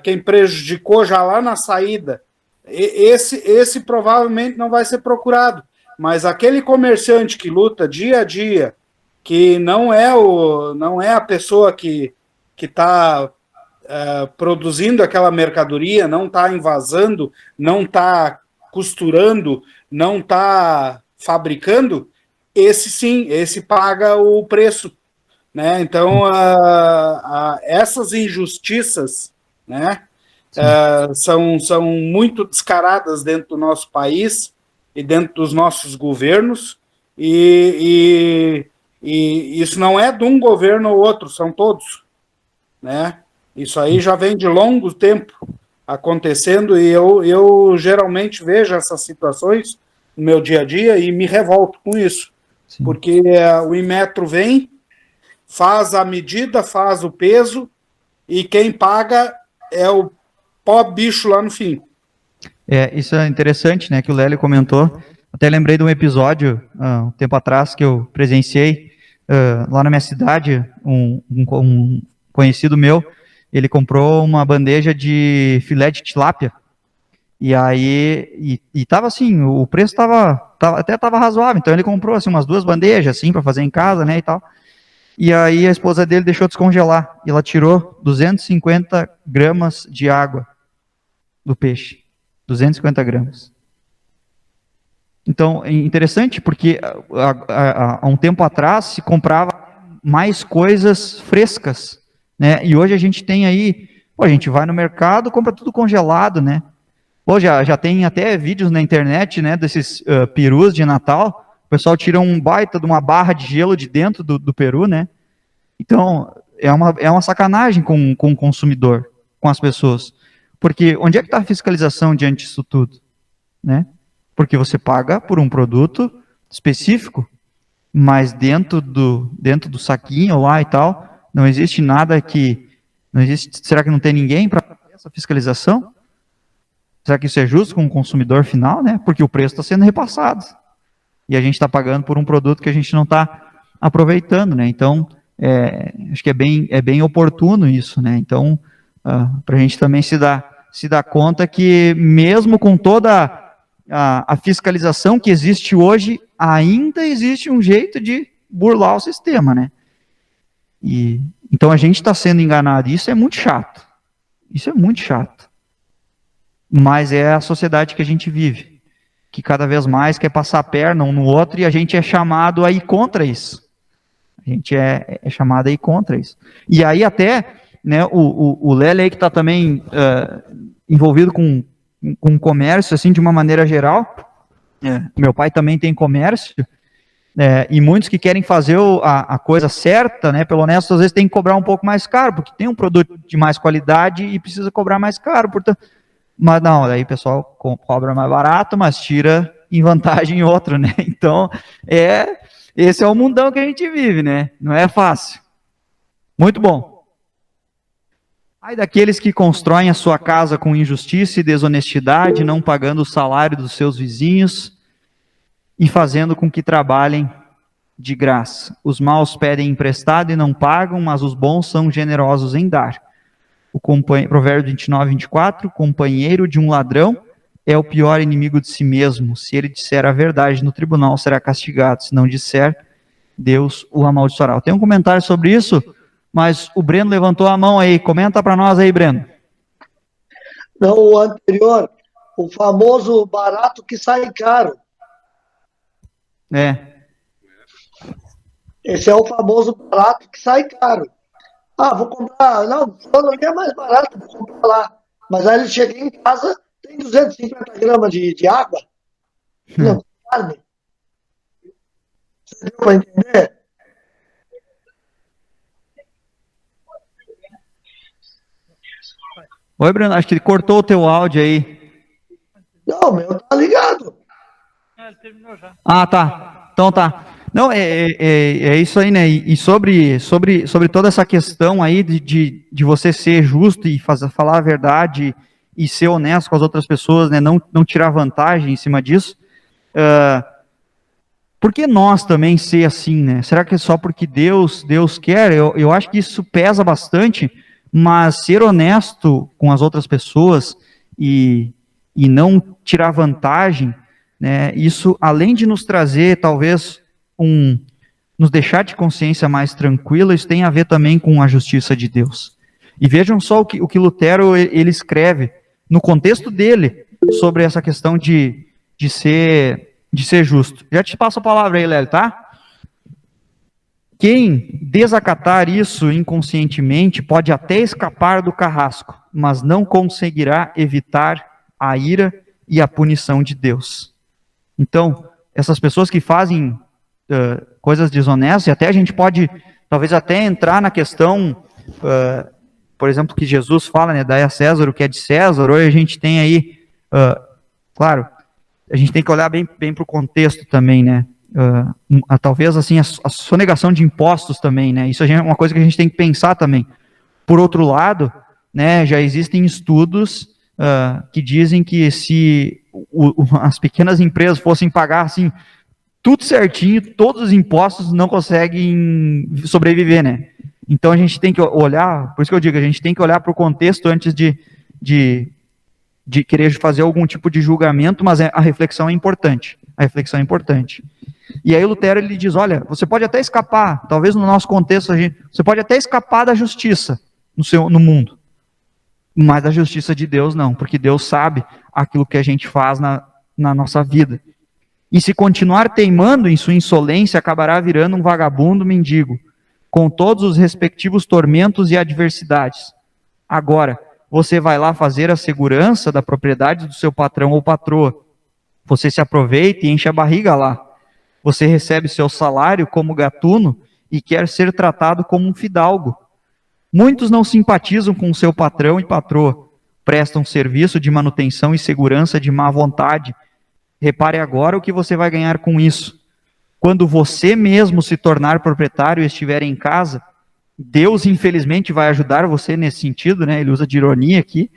quem prejudicou já lá na saída. Esse provavelmente não vai ser procurado. Mas aquele comerciante que luta dia a dia, que não é a pessoa que está produzindo aquela mercadoria, não está invasando, não está costurando, não está fabricando, esse sim, esse paga o preço, né? Então, essas injustiças, né, são muito descaradas dentro do nosso país e dentro dos nossos governos, e isso não é de um governo ou outro, são todos, né? Isso aí já vem de longo tempo acontecendo, e eu geralmente vejo essas situações no meu dia a dia e me revolto com isso. Sim. Porque o Inmetro vem, faz a medida, faz o peso, e quem paga é o pobre bicho lá no fim. Isso é interessante, né, que o Lélio comentou. Até lembrei de um episódio, um tempo atrás, que eu presenciei lá na minha cidade. Um conhecido meu, ele comprou uma bandeja de filé de tilápia. E aí, e tava assim, o preço até tava razoável. Então ele comprou assim umas 2 bandejas assim para fazer em casa, né, e tal. E aí a esposa dele deixou descongelar e ela tirou 250 gramas de água do peixe. 250 gramas. Então, é interessante porque há um tempo atrás se comprava mais coisas frescas, né? E hoje a gente tem aí, a gente vai no mercado, compra tudo congelado, né? Já tem até vídeos na internet, né, desses perus de Natal. O pessoal tira um baita de uma barra de gelo de dentro do peru, né? Então, é uma sacanagem com o consumidor, com as pessoas. Porque onde é que está a fiscalização diante disso tudo? Né? Porque você paga por um produto específico, mas dentro do saquinho lá e tal, não existe nada que... Não existe, será que não tem ninguém para fazer essa fiscalização? Será que isso é justo com o consumidor final? Né? Porque o preço está sendo repassado. E a gente está pagando por um produto que a gente não está aproveitando. Né? Então, acho que é bem oportuno isso. Né? Então, para a gente também se dar conta que mesmo com toda a fiscalização que existe hoje, ainda existe um jeito de burlar o sistema, né? Então a gente está sendo enganado, e isso é muito chato. Isso é muito chato. Mas é a sociedade que a gente vive, que cada vez mais quer passar a perna um no outro, e a gente é chamado a ir contra isso. A gente é chamado a ir contra isso. E aí até... Né, o Lélio aí que está também envolvido com comércio, assim, de uma maneira geral. Meu pai também tem comércio, e muitos que querem fazer a coisa certa, né, pelo honesto, às vezes tem que cobrar um pouco mais caro, porque tem um produto de mais qualidade e precisa cobrar mais caro, portanto, mas não, daí o pessoal cobra mais barato, mas tira em vantagem outro, né, então, esse é o mundão que a gente vive, né, não é fácil. Muito bom. Ai daqueles que constroem a sua casa com injustiça e desonestidade, não pagando o salário dos seus vizinhos e fazendo com que trabalhem de graça. Os maus pedem emprestado e não pagam, mas os bons são generosos em dar. Provérbio 29:24, o companheiro de um ladrão é o pior inimigo de si mesmo. Se ele disser a verdade no tribunal, será castigado. Se não disser, Deus o amaldiçoará. Tem um comentário sobre isso? Mas o Breno levantou a mão aí. Comenta para nós aí, Breno. Não, o anterior, o famoso barato que sai caro. Esse é o famoso barato que sai caro. Vou comprar... Não, falando ali é mais barato, vou comprar lá. Mas aí ele chega em casa, tem 250 gramas de água. Não, tem carne. Você deu para entender? Oi, Breno, acho que ele cortou o teu áudio aí. Não, meu tá ligado. Ele terminou já. Tá. Então tá. Não, é isso aí, né? E sobre toda essa questão aí de você ser justo e falar a verdade e ser honesto com as outras pessoas, né? Não tirar vantagem em cima disso. Por que nós também ser assim, né? Será que é só porque Deus quer? Eu acho que isso pesa bastante. Mas ser honesto com as outras pessoas e não tirar vantagem, né, isso, além de nos trazer, talvez, nos deixar de consciência mais tranquila, isso tem a ver também com a justiça de Deus. E vejam só o que Lutero ele escreve, no contexto dele, sobre essa questão de ser de ser justo. Já te passo a palavra aí, Lélio, tá? Quem desacatar isso inconscientemente pode até escapar do carrasco, mas não conseguirá evitar a ira e a punição de Deus. Então, essas pessoas que fazem coisas desonestas, e até a gente pode, talvez até entrar na questão, por exemplo, que Jesus fala, né, dai a César o que é de César. Hoje a gente tem aí, claro, a gente tem que olhar bem para o contexto também, né, talvez assim, a sonegação de impostos também, né, isso é uma coisa que a gente tem que pensar também. Por outro lado, né, já existem estudos que dizem que se as pequenas empresas fossem pagar assim, tudo certinho, todos os impostos, não conseguem sobreviver, né? Então a gente tem que olhar, por isso que eu digo, a gente tem que olhar para o contexto antes de querer fazer algum tipo de julgamento, mas a reflexão é importante. A reflexão é importante. E aí o Lutero, ele diz, olha, você pode até escapar, talvez no nosso contexto, você pode até escapar da justiça no mundo, mas da justiça de Deus não, porque Deus sabe aquilo que a gente faz na nossa vida. E se continuar teimando em sua insolência, acabará virando um vagabundo mendigo, com todos os respectivos tormentos e adversidades. Agora, você vai lá fazer a segurança da propriedade do seu patrão ou patroa. Você se aproveita e enche a barriga lá. Você recebe seu salário como gatuno e quer ser tratado como um fidalgo. Muitos não simpatizam com seu patrão e patroa, prestam serviço de manutenção e segurança de má vontade. Repare agora o que você vai ganhar com isso. Quando você mesmo se tornar proprietário e estiver em casa, Deus, infelizmente, vai ajudar você nesse sentido, né? Ele usa de ironia aqui.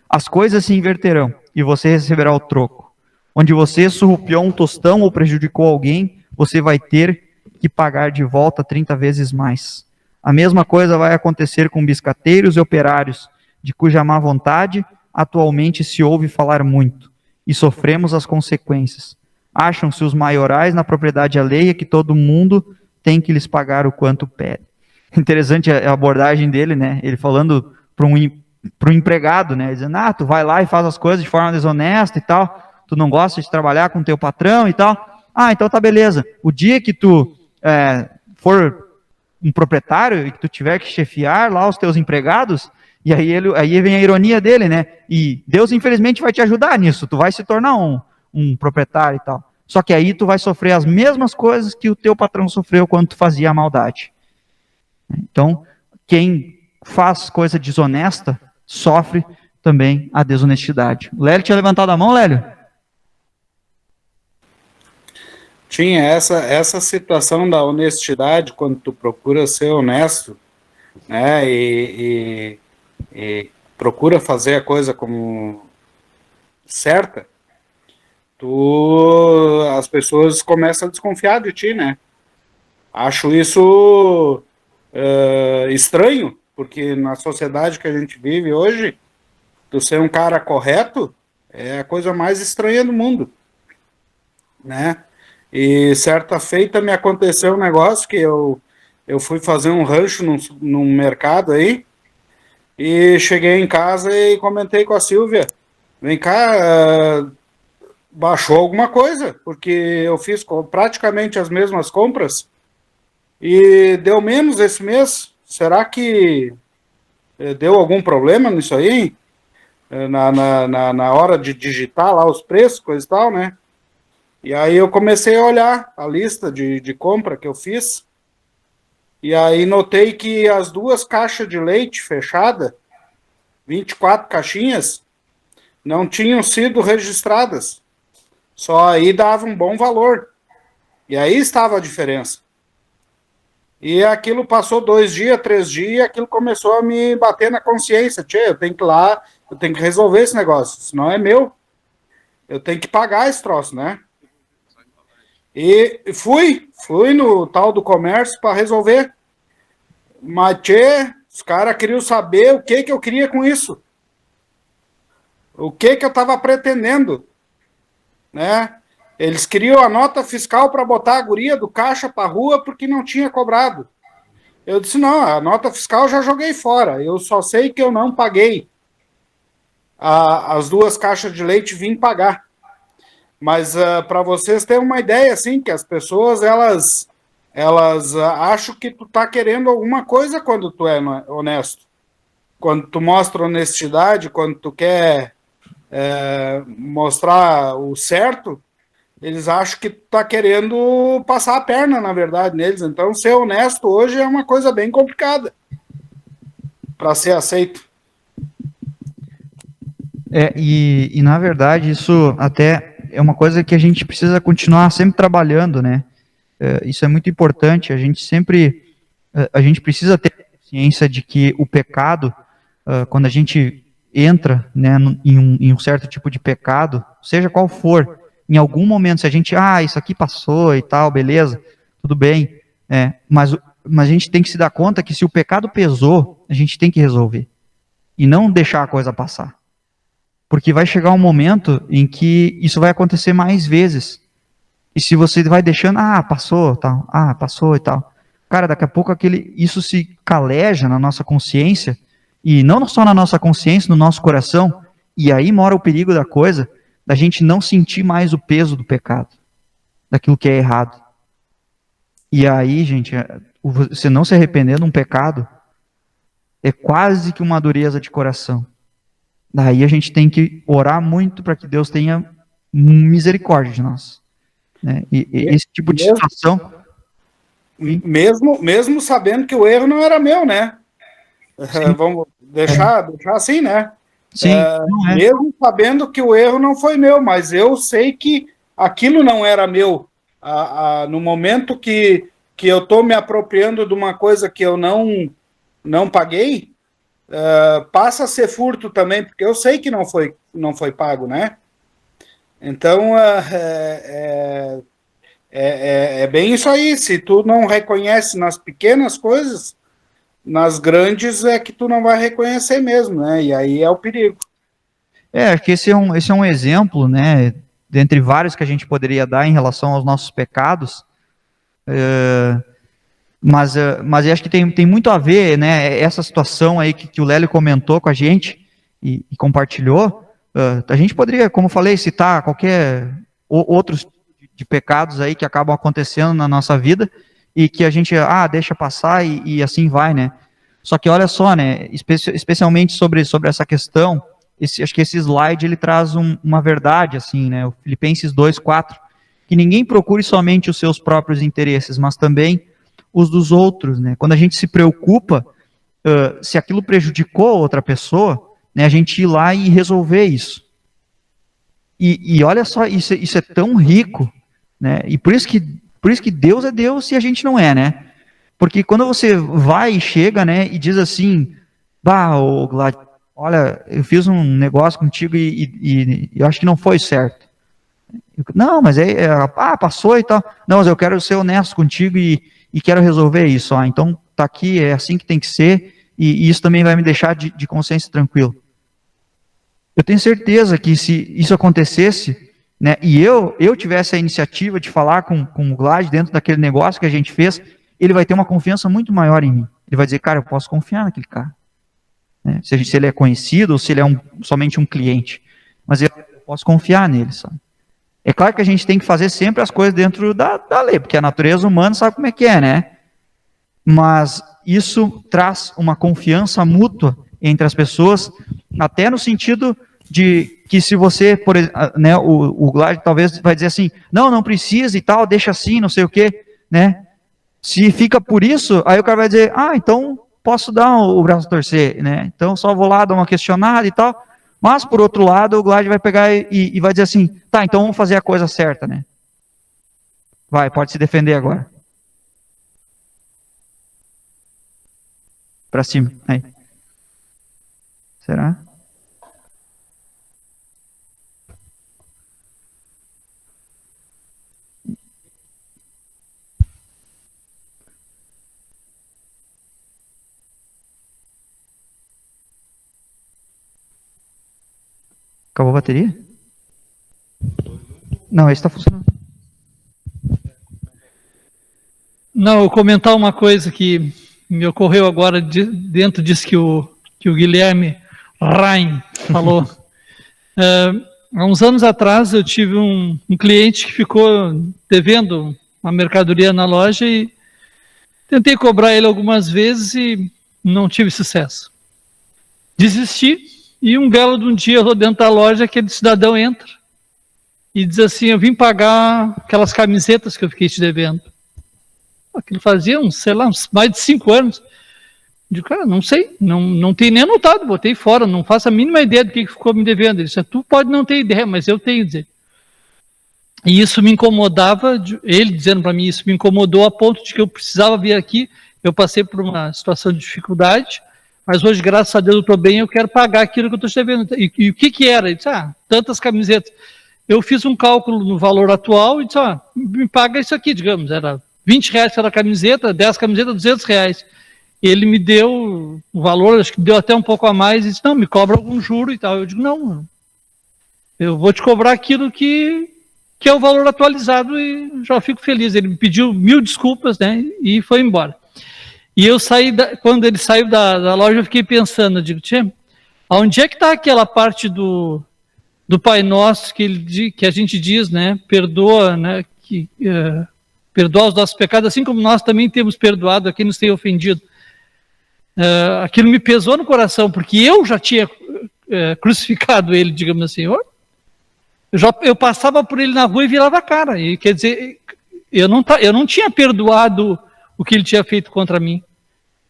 As coisas se inverterão e você receberá o troco. Onde você surrupiou um tostão ou prejudicou alguém, você vai ter que pagar de volta 30 vezes mais. A mesma coisa vai acontecer com biscateiros e operários, de cuja má vontade atualmente se ouve falar muito, e sofremos as consequências. Acham-se os maiorais na propriedade alheia que todo mundo tem que lhes pagar o quanto pede. Interessante a abordagem dele, né? Ele falando para um empregado, né? Dizendo, tu vai lá e faz as coisas de forma desonesta e tal, tu não gosta de trabalhar com teu patrão e tal. Então tá beleza. O dia que tu for um proprietário e que tu tiver que chefiar lá os teus empregados, e aí vem a ironia dele, né? E Deus, infelizmente, vai te ajudar nisso. Tu vai se tornar um proprietário e tal. Só que aí tu vai sofrer as mesmas coisas que o teu patrão sofreu quando tu fazia a maldade. Então, quem faz coisa desonesta, sofre também a desonestidade. O Lélio tinha levantado a mão, Lélio? Tinha essa situação da honestidade, quando tu procura ser honesto, né, e procura fazer a coisa como certa, as pessoas começam a desconfiar de ti, né? Acho isso estranho, porque na sociedade que a gente vive hoje, tu ser um cara correto é a coisa mais estranha do mundo, né? E certa feita me aconteceu um negócio que eu fui fazer um rancho num mercado aí, e cheguei em casa e comentei com a Silvia, vem cá, baixou alguma coisa, porque eu fiz praticamente as mesmas compras, e deu menos esse mês. Será que deu algum problema nisso aí? Na hora de digitar lá os preços, coisa e tal, né? E aí eu comecei a olhar a lista de compra que eu fiz, e aí notei que as 2 caixas de leite fechada, 24 caixinhas, não tinham sido registradas. Só aí dava um bom valor. E aí estava a diferença. E aquilo passou 2 dias, 3 dias, e aquilo começou a me bater na consciência. Tchê, eu tenho que ir lá, eu tenho que resolver esse negócio, senão é meu. Eu tenho que pagar esse troço, né? E fui no tal do comércio para resolver. Mas, tchê, os caras queriam saber o que eu queria com isso. O que eu estava pretendendo, né? Eles queriam a nota fiscal para botar a guria do caixa para a rua porque não tinha cobrado. Eu disse, não, a nota fiscal já joguei fora. Eu só sei que eu não paguei. As 2 caixas de leite vim pagar. Mas para vocês terem uma ideia, assim, que as pessoas, elas acham que tu tá querendo alguma coisa quando tu é honesto. Quando tu mostra honestidade, quando tu quer mostrar o certo, eles acham que tu tá querendo passar a perna, na verdade, neles. Então, ser honesto hoje é uma coisa bem complicada para ser aceito. E na verdade isso até é uma coisa que a gente precisa continuar sempre trabalhando, né? Isso é muito importante, a gente precisa ter consciência de que o pecado, quando a gente entra, né, em um certo tipo de pecado, seja qual for, em algum momento, se a gente, isso aqui passou e tal, beleza, tudo bem, mas a gente tem que se dar conta que se o pecado pesou, a gente tem que resolver, e não deixar a coisa passar. Porque vai chegar um momento em que isso vai acontecer mais vezes. E se você vai deixando, passou, tal, passou e tal. Cara, daqui a pouco isso se caleja na nossa consciência, e não só na nossa consciência, no nosso coração, e aí mora o perigo da coisa, da gente não sentir mais o peso do pecado, daquilo que é errado. E aí, gente, você não se arrepender de um pecado, é quase que uma dureza de coração. Daí a gente tem que orar muito para que Deus tenha misericórdia de nós. Né? E esse tipo de situação... Mesmo sabendo que o erro não era meu, né? Vamos deixar assim, né? Sim, mesmo sabendo que o erro não foi meu, mas eu sei que aquilo não era meu. No momento que eu estou me apropriando de uma coisa que eu não paguei, passa a ser furto também, porque eu sei que não foi pago, né? Então, é bem isso aí. Se tu não reconhece nas pequenas coisas, nas grandes é que tu não vai reconhecer mesmo, né? E aí é o perigo. Acho que esse é um exemplo, né, dentre vários que a gente poderia dar em relação aos nossos pecados, mas eu acho que tem muito a ver, né, essa situação aí que o Lélio comentou com a gente e compartilhou. A gente poderia, como falei, citar qualquer outros de pecados aí que acabam acontecendo na nossa vida e que a gente deixa passar e assim vai, né? Só que olha só, né, especialmente sobre essa questão, acho que esse slide ele traz uma verdade, assim, né, o Filipenses 2:4, que ninguém procure somente os seus próprios interesses, mas também os dos outros, né? Quando a gente se preocupa se aquilo prejudicou outra pessoa, né, a gente ir lá e resolver isso. E olha só, isso é tão rico, né? E por isso que Deus é Deus e a gente não é, né? Porque quando você vai e chega, né, e diz assim, Glad, olha, eu fiz um negócio contigo e eu acho que não foi certo. Não, mas passou e tal. Não, mas eu quero ser honesto contigo e quero resolver isso. Então tá aqui, é assim que tem que ser, e isso também vai me deixar de consciência tranquilo. Eu tenho certeza que se isso acontecesse, né, e eu tivesse a iniciativa de falar com o Glad dentro daquele negócio que a gente fez, ele vai ter uma confiança muito maior em mim. Ele vai dizer, cara, eu posso confiar naquele cara. Né? Se ele é conhecido ou se ele é somente um cliente. Mas eu posso confiar nele, sabe? É claro que a gente tem que fazer sempre as coisas dentro da lei, porque a natureza humana sabe como é que é, né? Mas isso traz uma confiança mútua entre as pessoas, até no sentido de que se você, por exemplo, né, o Glad talvez vai dizer assim, não precisa e tal, deixa assim, não sei o quê, né? Se fica por isso, aí o cara vai dizer, então posso dar o braço a torcer, né? Então só vou lá dar uma questionada e tal. Mas, por outro lado, o Glad vai pegar e vai dizer assim, tá, então vamos fazer a coisa certa, né? Vai, pode se defender agora. Pra cima, aí. Será? Acabou a bateria? Não, esse está funcionando. Não, eu comentar uma coisa que me ocorreu agora dentro disso que o Guilherme Rain falou. há uns anos atrás eu tive um cliente que ficou devendo uma mercadoria na loja e tentei cobrar ele algumas vezes e não tive sucesso. Desisti e um belo de um dia eu estou dentro da loja, aquele cidadão entra e diz assim, eu vim pagar aquelas camisetas que eu fiquei te devendo. Aquilo fazia uns mais de 5 anos. Eu digo, cara, não sei, não tenho nem anotado, botei fora, não faço a mínima ideia do que ficou me devendo. Ele disse, tu pode não ter ideia, mas eu tenho, dizer. E isso me incomodava, ele dizendo para mim, isso me incomodou a ponto de que eu precisava vir aqui. Eu passei por uma situação de dificuldade, mas hoje, graças a Deus, eu estou bem, eu quero pagar aquilo que eu estou te devendo. E o que era? Ele disse, tantas camisetas. Eu fiz um cálculo no valor atual e disse, me paga isso aqui, digamos, era R$20 cada camiseta, 10 camisetas, R$200. Ele me deu o valor, acho que deu até um pouco a mais, e disse, não, me cobra algum juro e tal. Eu digo, não, eu vou te cobrar aquilo que é o valor atualizado e já fico feliz. Ele me pediu 1000 desculpas, né, e foi embora. E eu saí, quando ele saiu da loja, eu fiquei pensando, eu digo, tchê, onde é que está aquela parte do Pai Nosso que a gente diz, né, perdoa, né, perdoa os nossos pecados, assim como nós também temos perdoado a quem nos tem ofendido. Aquilo me pesou no coração, porque eu já tinha crucificado ele, digamos assim. Eu passava por ele na rua e virava a cara. E, quer dizer, eu não tinha perdoado o que ele tinha feito contra mim.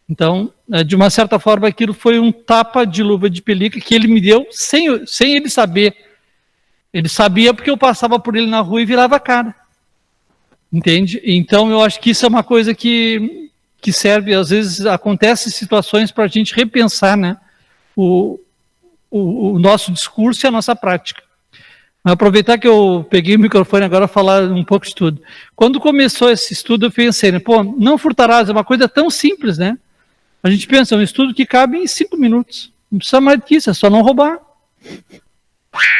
Então, de uma certa forma, aquilo foi um tapa de luva de pelica que ele me deu sem ele saber. Ele sabia porque eu passava por ele na rua e virava a cara. Entende? Então, eu acho que isso é uma coisa que serve, às vezes, acontecem situações para a gente repensar, né, o nosso discurso e a nossa prática. Mas aproveitar que eu peguei o microfone agora para falar um pouco de tudo. Quando começou esse estudo, eu pensei, né, não furtarás, é uma coisa tão simples, né? A gente pensa, é um estudo que cabe em 5 minutos. Não precisa mais do que isso, é só não roubar.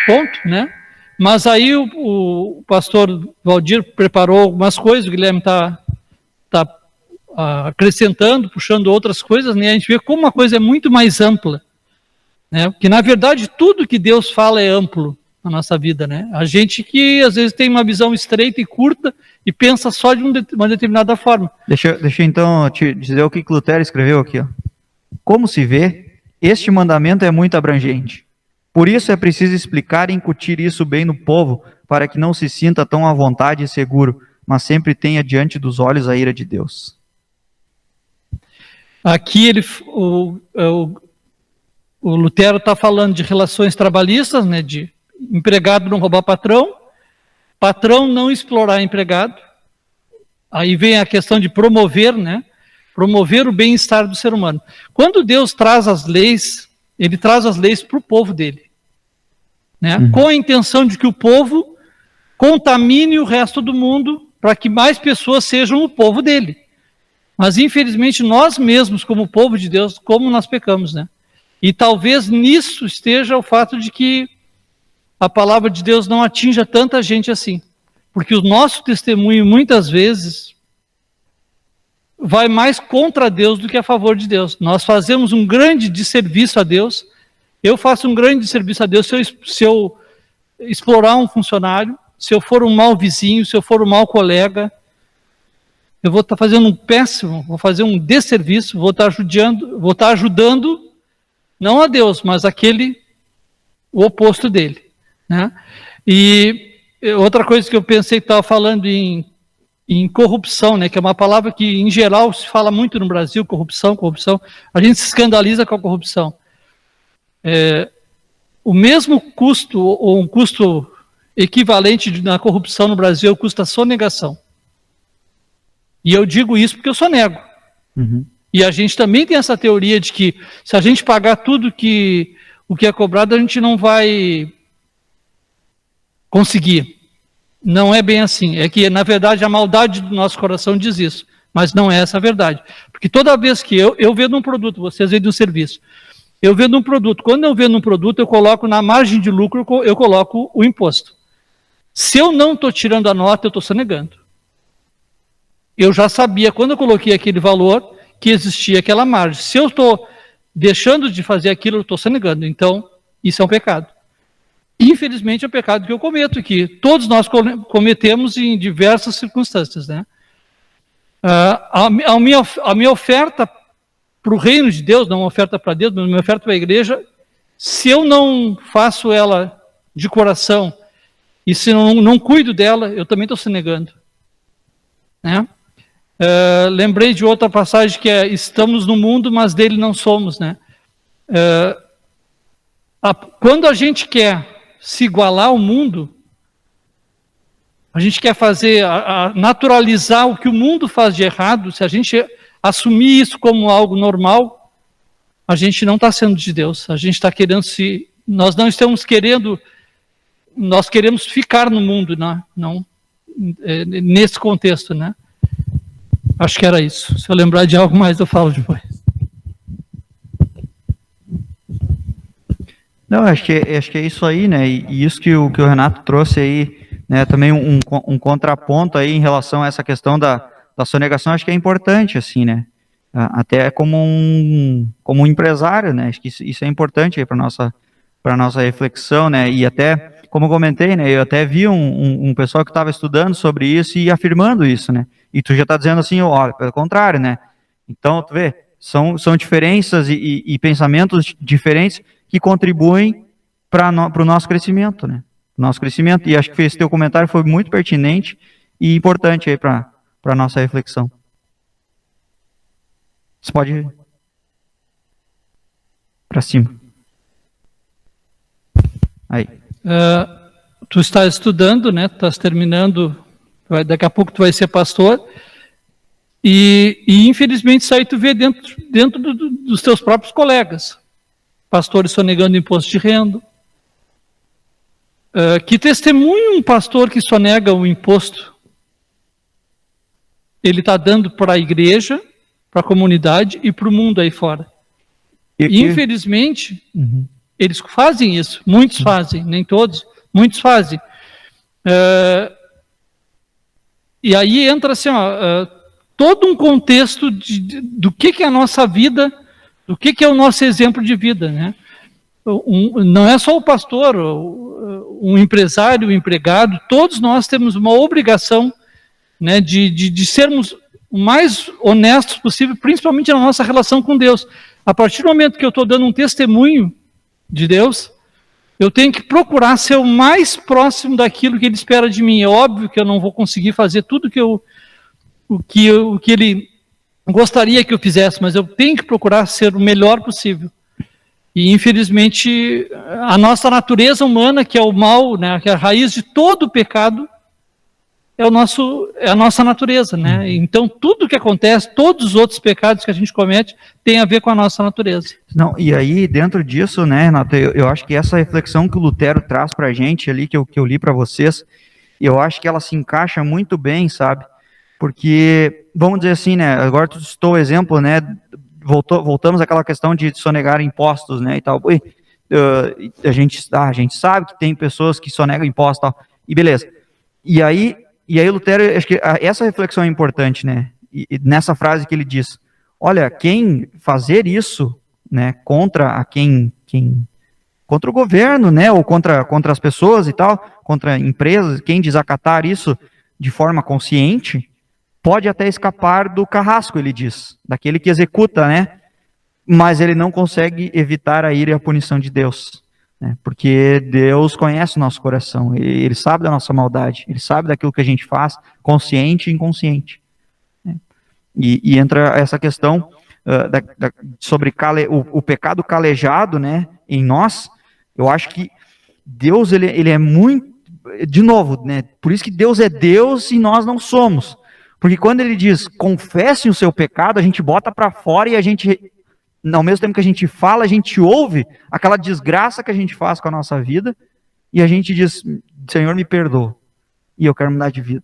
Ponto, né? Mas aí o pastor Valdir preparou algumas coisas, o Guilherme está acrescentando, puxando outras coisas, né? A gente vê como uma coisa é muito mais ampla, né? Porque, na verdade, tudo que Deus fala é amplo na nossa vida, né? A gente que, às vezes, tem uma visão estreita e curta e pensa só de uma determinada forma. Deixa então te dizer o que Lutero escreveu aqui, ó. Como se vê, este mandamento é muito abrangente. Por isso é preciso explicar e incutir isso bem no povo, para que não se sinta tão à vontade e seguro, mas sempre tenha diante dos olhos a ira de Deus. Aqui o Lutero está falando de relações trabalhistas, né, de empregado não roubar patrão, patrão não explorar empregado. Aí vem a questão de promover, né, promover o bem-estar do ser humano. Quando Deus traz as leis, ele traz as leis para o povo dele, né, com a intenção de que o povo contamine o resto do mundo para que mais pessoas sejam o povo dele. Mas, infelizmente, nós mesmos, como povo de Deus, como nós pecamos, né? E talvez nisso esteja o fato de que a palavra de Deus não atinja tanta gente assim. Porque o nosso testemunho, muitas vezes, vai mais contra Deus do que a favor de Deus. Nós fazemos um grande desserviço a Deus. Eu faço um grande desserviço a Deus se eu explorar um funcionário, se eu for um mau vizinho, se eu for um mau colega. Eu vou estar fazendo um péssimo, vou fazer um desserviço, vou estar ajudando, não a Deus, mas o oposto dele, né? E outra coisa que eu pensei que estava falando em corrupção, né? Que é uma palavra que, em geral, se fala muito no Brasil, corrupção. A gente se escandaliza com a corrupção. O mesmo custo, ou um custo equivalente na corrupção no Brasil, é o custo da sonegação. E eu digo isso porque eu sonego. Uhum. E a gente também tem essa teoria de que se a gente pagar tudo o que é cobrado, a gente não vai conseguir. Não é bem assim. É que, na verdade, a maldade do nosso coração diz isso. Mas não é essa a verdade. Porque toda vez que eu vendo um produto, vocês vendem um serviço, eu vendo um produto. Quando eu vendo um produto, eu coloco na margem de lucro, eu coloco o imposto. Se eu não estou tirando a nota, eu estou sonegando. Eu já sabia, quando eu coloquei aquele valor, que existia aquela margem. Se eu estou deixando de fazer aquilo, eu estou sonegando. Então, isso é um pecado. infelizmente, é o pecado que eu cometo, que todos nós cometemos em diversas circunstâncias, né? A minha oferta para o reino de Deus, não uma oferta para Deus, mas uma oferta para a igreja, se eu não faço ela de coração e se não cuido dela, eu também estou se negando, né? Lembrei de outra passagem que é: estamos no mundo, mas dele não somos, né? Quando a gente quer se igualar ao mundo, a gente quer fazer, naturalizar o que o mundo faz de errado. Se a gente assumir isso como algo normal, a gente não está sendo de Deus. A gente está querendo nós não estamos querendo, nós queremos ficar no mundo, né? Não nesse contexto, né? Acho que era isso. Se eu lembrar de algo mais, eu falo depois. Não, acho que é isso aí, né? E isso que o Renato trouxe aí, né? Também um contraponto aí em relação a essa questão da sonegação, acho que é importante, assim, né? Até como um empresário, né? Acho que isso é importante aí para nossa reflexão, né? E até, como eu comentei, né? Eu até vi um pessoal que estava estudando sobre isso e afirmando isso, né? E tu já está dizendo assim, olha, pelo contrário, né? Então, tu vê, são diferenças e pensamentos diferentes que contribuem para o nosso crescimento, né? Nosso crescimento. E acho que esse teu comentário foi muito pertinente e importante aí para a nossa reflexão. Você pode ir para cima. Aí. Tu estás estudando, né? Estás terminando, daqui a pouco tu vai ser pastor. E infelizmente isso aí tu vê dentro dos teus próprios colegas. Pastores sonegando imposto de renda. Que testemunho um pastor que sonega o imposto? Ele está dando para a igreja, para a comunidade e para o mundo aí fora. Infelizmente, eles fazem isso. Muitos fazem, nem todos. Muitos fazem. E aí entra assim, todo um contexto do que é a nossa vida, do que é o nosso exemplo de vida, né? Não é só o pastor, um empresário, um empregado, todos nós temos uma obrigação, né, de sermos o mais honestos possível, principalmente na nossa relação com Deus. A partir do momento que eu estou dando um testemunho de Deus, eu tenho que procurar ser o mais próximo daquilo que Ele espera de mim. É óbvio que eu não vou conseguir fazer tudo o que Ele gostaria que eu fizesse, mas eu tenho que procurar ser o melhor possível. E, infelizmente, a nossa natureza humana, que é o mal, né, que é a raiz de todo o pecado, é a nossa natureza, né? Então, tudo que acontece, todos os outros pecados que a gente comete, tem a ver com a nossa natureza. Não, e aí, dentro disso, né, Renato, eu acho que essa reflexão que o Lutero traz para a gente ali, que eu li para vocês, eu acho que ela se encaixa muito bem, sabe? Porque, vamos dizer assim, né, agora tu citou o exemplo, né, voltamos àquela questão de sonegar impostos, né, e tal. A gente sabe que tem pessoas que sonegam impostos e tal, e beleza. E aí Lutero, acho que essa reflexão é importante, né, e nessa frase que ele diz, olha, quem fazer isso, né, contra o governo, né, ou contra as pessoas e tal, contra empresas, quem desacatar isso de forma consciente, pode até escapar do carrasco, ele diz, daquele que executa, né? Mas ele não consegue evitar a ira e a punição de Deus, né? Porque Deus conhece o nosso coração, ele sabe da nossa maldade, ele sabe daquilo que a gente faz, consciente e inconsciente, né? E entra essa questão sobre o pecado calejado, né, em nós. Eu acho que Deus, ele é muito, de novo, né? Por isso que Deus é Deus e nós não somos. Porque quando ele diz, confessem o seu pecado, a gente bota para fora e a gente, ao mesmo tempo que a gente fala, a gente ouve aquela desgraça que a gente faz com a nossa vida e a gente diz, Senhor, me perdoa e eu quero mudar de vida.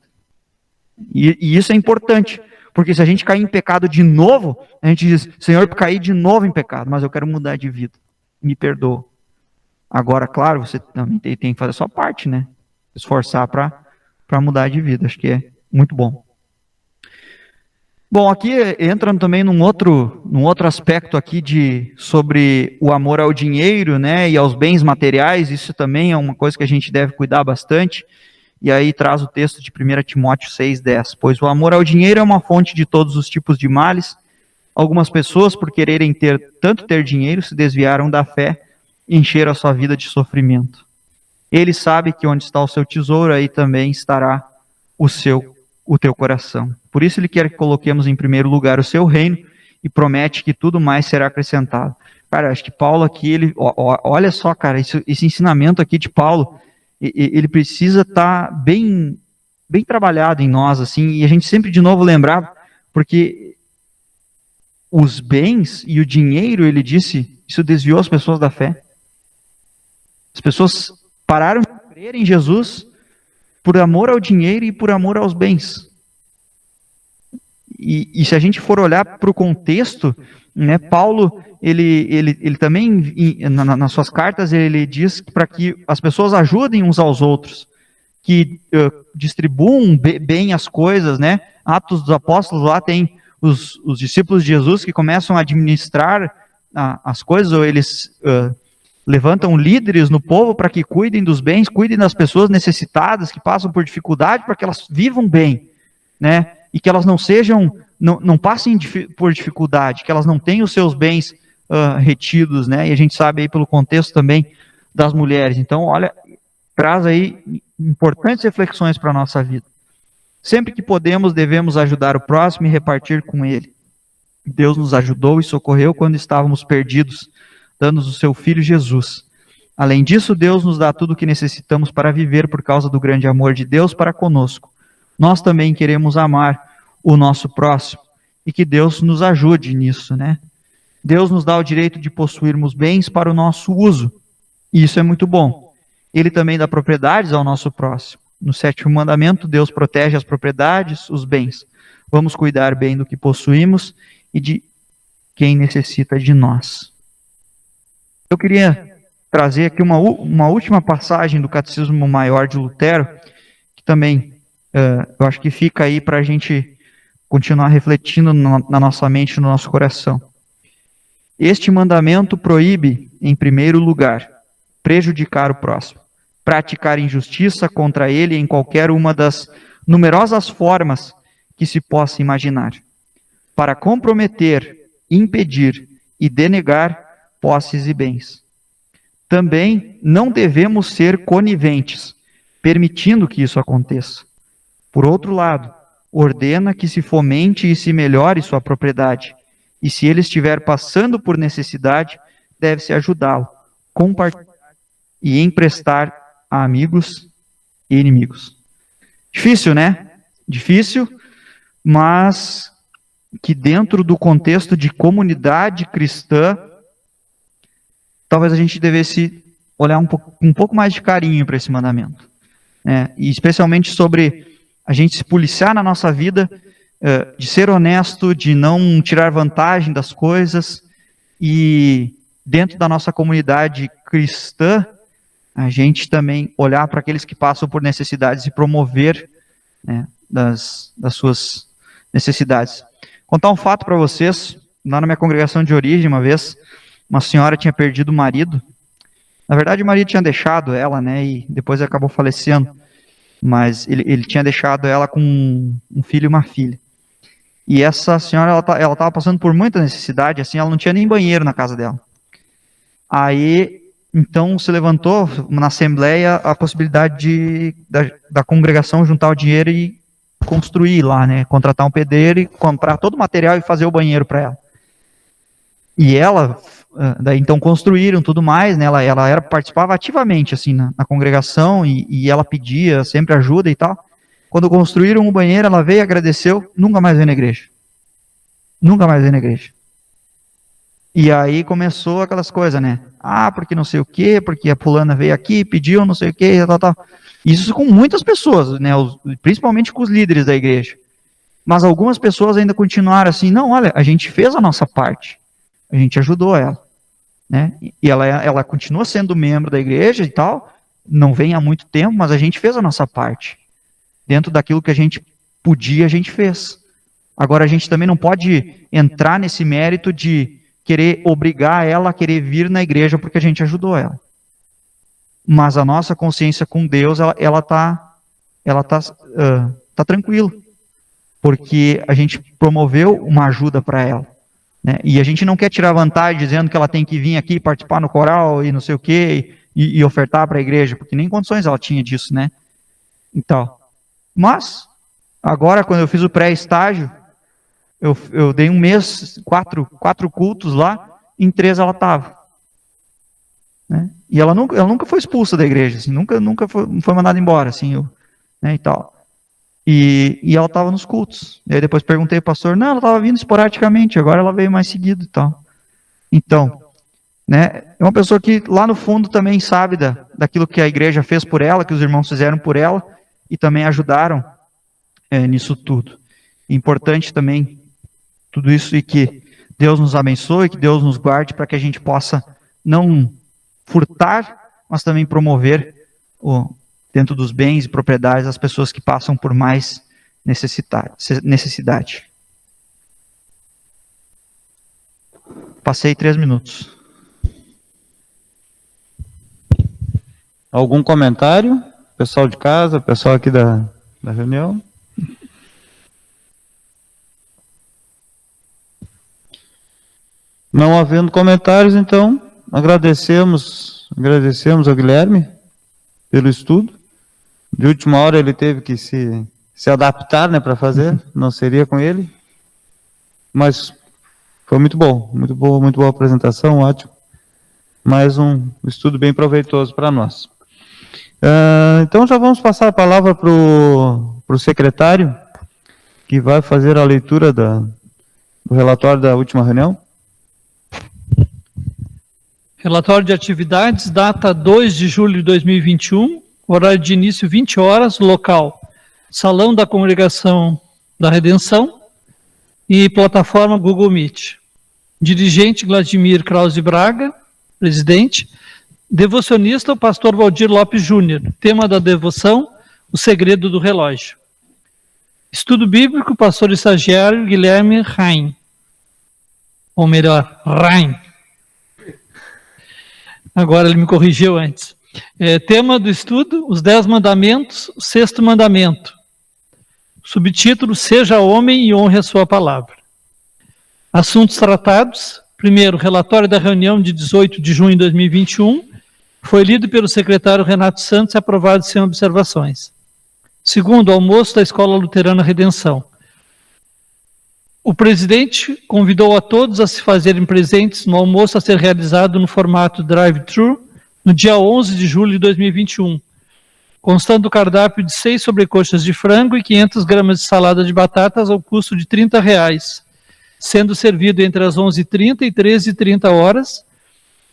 E isso é importante, porque se a gente cair em pecado de novo, a gente diz, Senhor, eu caí de novo em pecado, mas eu quero mudar de vida, me perdoa. Agora, claro, você também tem que fazer a sua parte, né? Esforçar para mudar de vida, acho que é muito bom. Bom, aqui entrando também num outro aspecto aqui sobre o amor ao dinheiro, né, e aos bens materiais. Isso também é uma coisa que a gente deve cuidar bastante. E aí traz o texto de 1 Timóteo 6,10. Pois o amor ao dinheiro é uma fonte de todos os tipos de males. Algumas pessoas, por quererem tanto ter dinheiro, se desviaram da fé e encheram a sua vida de sofrimento. Ele sabe que onde está o seu tesouro, aí também estará o teu coração. Por isso ele quer que coloquemos em primeiro lugar o seu reino e promete que tudo mais será acrescentado. Cara, acho que Paulo aqui, olha só, cara, esse ensinamento aqui de Paulo, ele precisa estar bem trabalhado em nós, assim, e a gente sempre de novo lembrar, porque os bens e o dinheiro, ele disse, isso desviou as pessoas da fé. As pessoas pararam de crer em Jesus por amor ao dinheiro e por amor aos bens. E se a gente for olhar para o contexto, né, Paulo, ele também, nas suas cartas, ele diz para que as pessoas ajudem uns aos outros, que distribuam bem as coisas, né? Atos dos Apóstolos, lá tem os discípulos de Jesus que começam a administrar as coisas, ou eles levantam líderes no povo para que cuidem dos bens, cuidem das pessoas necessitadas, que passam por dificuldade, para que elas vivam bem, né? E que elas não passem por dificuldade, que elas não tenham os seus bens retidos, né? E a gente sabe aí pelo contexto também das mulheres. Então, olha, traz aí importantes reflexões para a nossa vida. Sempre que podemos, devemos ajudar o próximo e repartir com ele. Deus nos ajudou e socorreu quando estávamos perdidos, dando-nos o seu Filho Jesus. Além disso, Deus nos dá tudo o que necessitamos para viver por causa do grande amor de Deus para conosco. Nós também queremos amar o nosso próximo e que Deus nos ajude nisso, né? Deus nos dá o direito de possuirmos bens para o nosso uso, e isso é muito bom. Ele também dá propriedades ao nosso próximo. No 7º mandamento, Deus protege as propriedades, os bens. Vamos cuidar bem do que possuímos e de quem necessita de nós. Eu queria trazer aqui uma última passagem do Catecismo Maior de Lutero, que também eu acho que fica aí para a gente continuar refletindo na nossa mente e no nosso coração. Este mandamento proíbe, em primeiro lugar, prejudicar o próximo, praticar injustiça contra ele em qualquer uma das numerosas formas que se possa imaginar, para comprometer, impedir e denegar posses e bens. Também não devemos ser coniventes, permitindo que isso aconteça. Por outro lado, ordena que se fomente e se melhore sua propriedade, e se ele estiver passando por necessidade, deve-se ajudá-lo, compartilhar e emprestar a amigos e inimigos. Difícil, né? Difícil, mas que dentro do contexto de comunidade cristã, talvez a gente devesse olhar um pouco mais de carinho para esse mandamento, né? E especialmente sobre a gente se policiar na nossa vida, de ser honesto, de não tirar vantagem das coisas, e dentro da nossa comunidade cristã, a gente também olhar para aqueles que passam por necessidades e promover, né, das suas necessidades. Contar um fato para vocês, lá na minha congregação de origem, uma vez, uma senhora tinha perdido o marido. Na verdade, o marido tinha deixado ela, né, e depois acabou falecendo. Mas ele tinha deixado ela com um filho e uma filha. E essa senhora, ela estava passando por muita necessidade, assim, ela não tinha nem banheiro na casa dela. Aí, então, se levantou na assembleia a possibilidade da congregação juntar o dinheiro e construir lá, né, contratar um pedreiro e comprar todo o material e fazer o banheiro para ela. E ela, daí então construíram tudo mais, né? Ela participava ativamente assim na congregação e ela pedia sempre ajuda e tal. Quando construíram o banheiro, ela veio, agradeceu, nunca mais veio na igreja. Nunca mais veio na igreja. E aí começou aquelas coisas, né? Porque não sei o quê, porque a fulana veio aqui, pediu não sei o quê, tal. Isso com muitas pessoas, né? Principalmente com os líderes da igreja. Mas algumas pessoas ainda continuaram assim, não, olha, a gente fez a nossa parte. A gente ajudou ela, né? E ela continua sendo membro da igreja e tal, não vem há muito tempo, mas a gente fez a nossa parte. Dentro daquilo que a gente podia, a gente fez. Agora, a gente também não pode entrar nesse mérito de querer obrigar ela a querer vir na igreja porque a gente ajudou ela. Mas a nossa consciência com Deus, ela tá tranquila, porque a gente promoveu uma ajuda para ela, né? E a gente não quer tirar vantagem dizendo que ela tem que vir aqui participar no coral e não sei o quê, e ofertar para a igreja, porque nem condições ela tinha disso, né? Então, mas, agora quando eu fiz o pré-estágio, eu dei um mês, quatro cultos lá, em 3 ela estava. Né? E ela nunca foi expulsa da igreja, assim, nunca foi mandada embora, assim, né, e tal. E ela estava nos cultos. E aí depois perguntei ao pastor, não, ela estava vindo esporadicamente, agora ela veio mais seguido e tal. Então, né, é uma pessoa que lá no fundo também sabe daquilo que a igreja fez por ela, que os irmãos fizeram por ela, e também ajudaram nisso tudo. Importante também tudo isso, e que Deus nos abençoe, que Deus nos guarde para que a gente possa não furtar, mas também promover dentro dos bens e propriedades as pessoas que passam por mais necessidade. Passei 3 minutos. Algum comentário? Pessoal de casa, pessoal aqui da reunião? Não havendo comentários, então, agradecemos ao Guilherme pelo estudo. De última hora ele teve que se adaptar, né, para fazer, não seria com ele. Mas foi muito boa a apresentação, ótimo. Mais um estudo bem proveitoso para nós. Então já vamos passar a palavra para o secretário, que vai fazer a leitura do relatório da última reunião. Relatório de atividades, data 2 de julho de 2021, horário de início 20 horas, local Salão da Congregação da Redenção e plataforma Google Meet. Dirigente Vladimir Krause Braga, presidente. Devocionista, o pastor Valdir Lopes Júnior. Tema da devoção, o segredo do relógio. Estudo bíblico, pastor estagiário Guilherme Rain. Ou melhor, Rain. Agora ele me corrigiu antes. Tema do estudo, os 10 mandamentos, o 6º mandamento. Subtítulo, seja homem e honre a sua palavra. Assuntos tratados. Primeiro, relatório da reunião de 18 de junho de 2021. Foi lido pelo secretário Renato Santos e aprovado sem observações. Segundo, almoço da Escola Luterana Redenção. O presidente convidou a todos a se fazerem presentes no almoço a ser realizado no formato drive-thru no dia 11 de julho de 2021, constando do cardápio de 6 sobrecoxas de frango e 500 gramas de salada de batatas ao custo de R$30, sendo servido entre as 11h30 e 13h30 horas,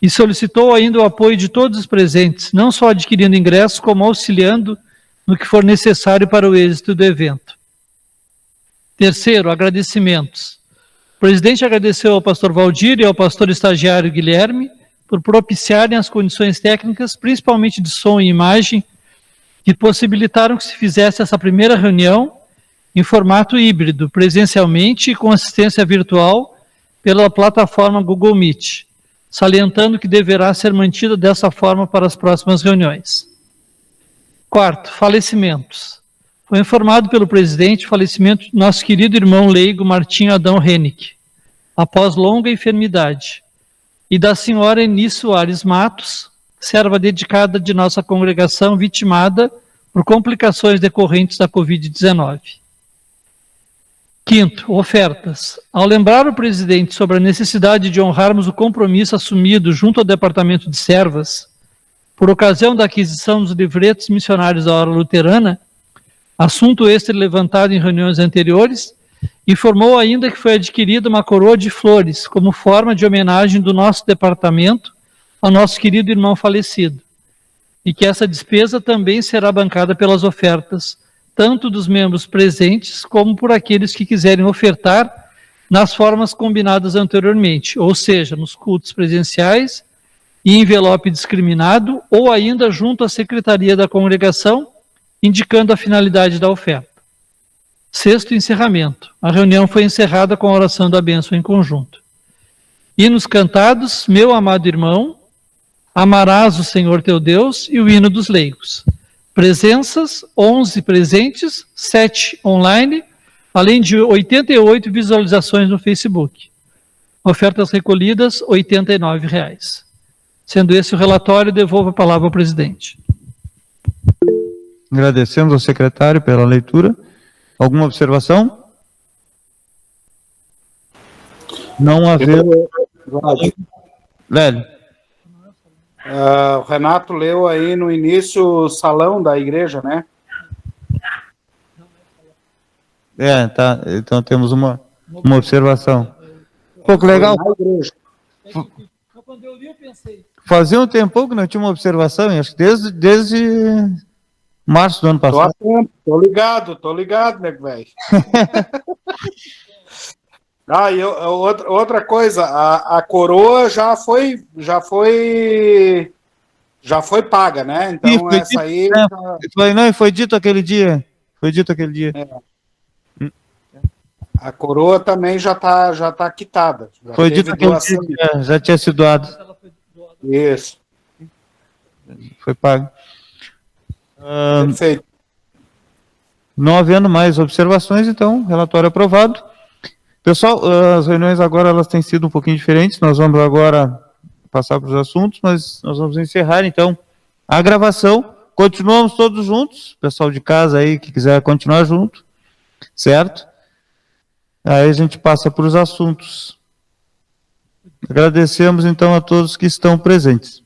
e solicitou ainda o apoio de todos os presentes, não só adquirindo ingressos, como auxiliando no que for necessário para o êxito do evento. Terceiro, agradecimentos. O presidente agradeceu ao pastor Valdir e ao pastor estagiário Guilherme por propiciarem as condições técnicas, principalmente de som e imagem, que possibilitaram que se fizesse essa primeira reunião em formato híbrido, presencialmente e com assistência virtual pela plataforma Google Meet, salientando que deverá ser mantida dessa forma para as próximas reuniões. Quarto, falecimentos. Foi informado pelo presidente o falecimento de nosso querido irmão leigo Martinho Adão Henrique, após longa enfermidade, e da senhora Eni Soares Matos, serva dedicada de nossa congregação vitimada por complicações decorrentes da Covid-19. Quinto, ofertas. Ao lembrar o presidente sobre a necessidade de honrarmos o compromisso assumido junto ao Departamento de Servas, por ocasião da aquisição dos livretos missionários da Hora Luterana, assunto este levantado em reuniões anteriores, informou ainda que foi adquirida uma coroa de flores como forma de homenagem do nosso departamento ao nosso querido irmão falecido, e que essa despesa também será bancada pelas ofertas, tanto dos membros presentes como por aqueles que quiserem ofertar nas formas combinadas anteriormente, ou seja, nos cultos presenciais e envelope discriminado, ou ainda junto à secretaria da congregação, indicando a finalidade da oferta. Sexto encerramento. A reunião foi encerrada com a oração da bênção em conjunto. Hinos cantados, meu amado irmão, amarás o Senhor teu Deus, e o hino dos leigos. Presenças, 11 presentes, 7 online, além de 88 visualizações no Facebook. Ofertas recolhidas, R$ 89,00. Sendo esse o relatório, devolvo a palavra ao presidente. Agradecemos ao secretário pela leitura. Alguma observação? Não havendo. Lélio. O Renato leu aí no início o salão da igreja, né? Tá. Então temos uma observação. Pouco legal. Na igreja. Quando eu li, eu pensei. Fazia um tempo que não tinha uma observação, acho que desde março do ano passado. Tô ligado, né, velho? E outra coisa, a coroa já foi paga, né? Então Foi essa dito, aí foi dito aquele dia. a coroa também já tá quitada. Foi dito aquele dia, já tinha sido doado. Isso. Foi pago. Perfeito. Não havendo mais observações, então, relatório aprovado. Pessoal, as reuniões agora elas têm sido um pouquinho diferentes. Nós vamos agora passar para os assuntos, mas nós vamos encerrar, então, a gravação. Continuamos todos juntos. Pessoal de casa aí que quiser continuar junto, certo? Aí a gente passa para os assuntos. Agradecemos, então, a todos que estão presentes.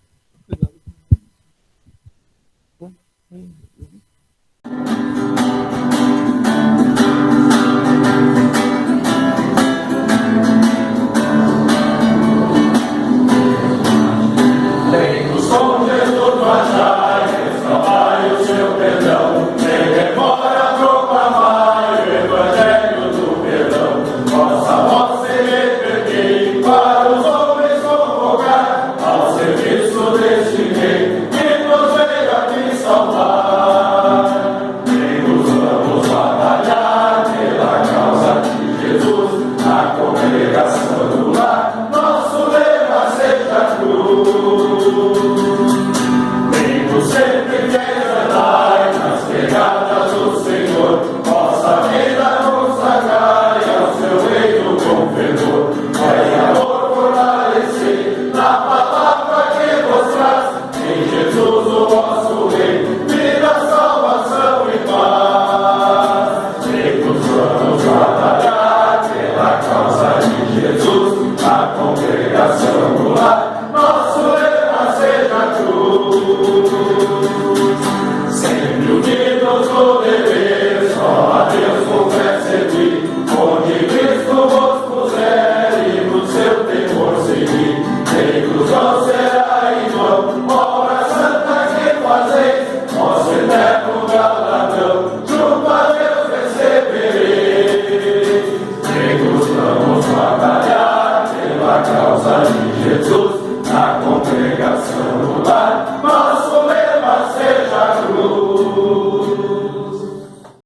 Jesus.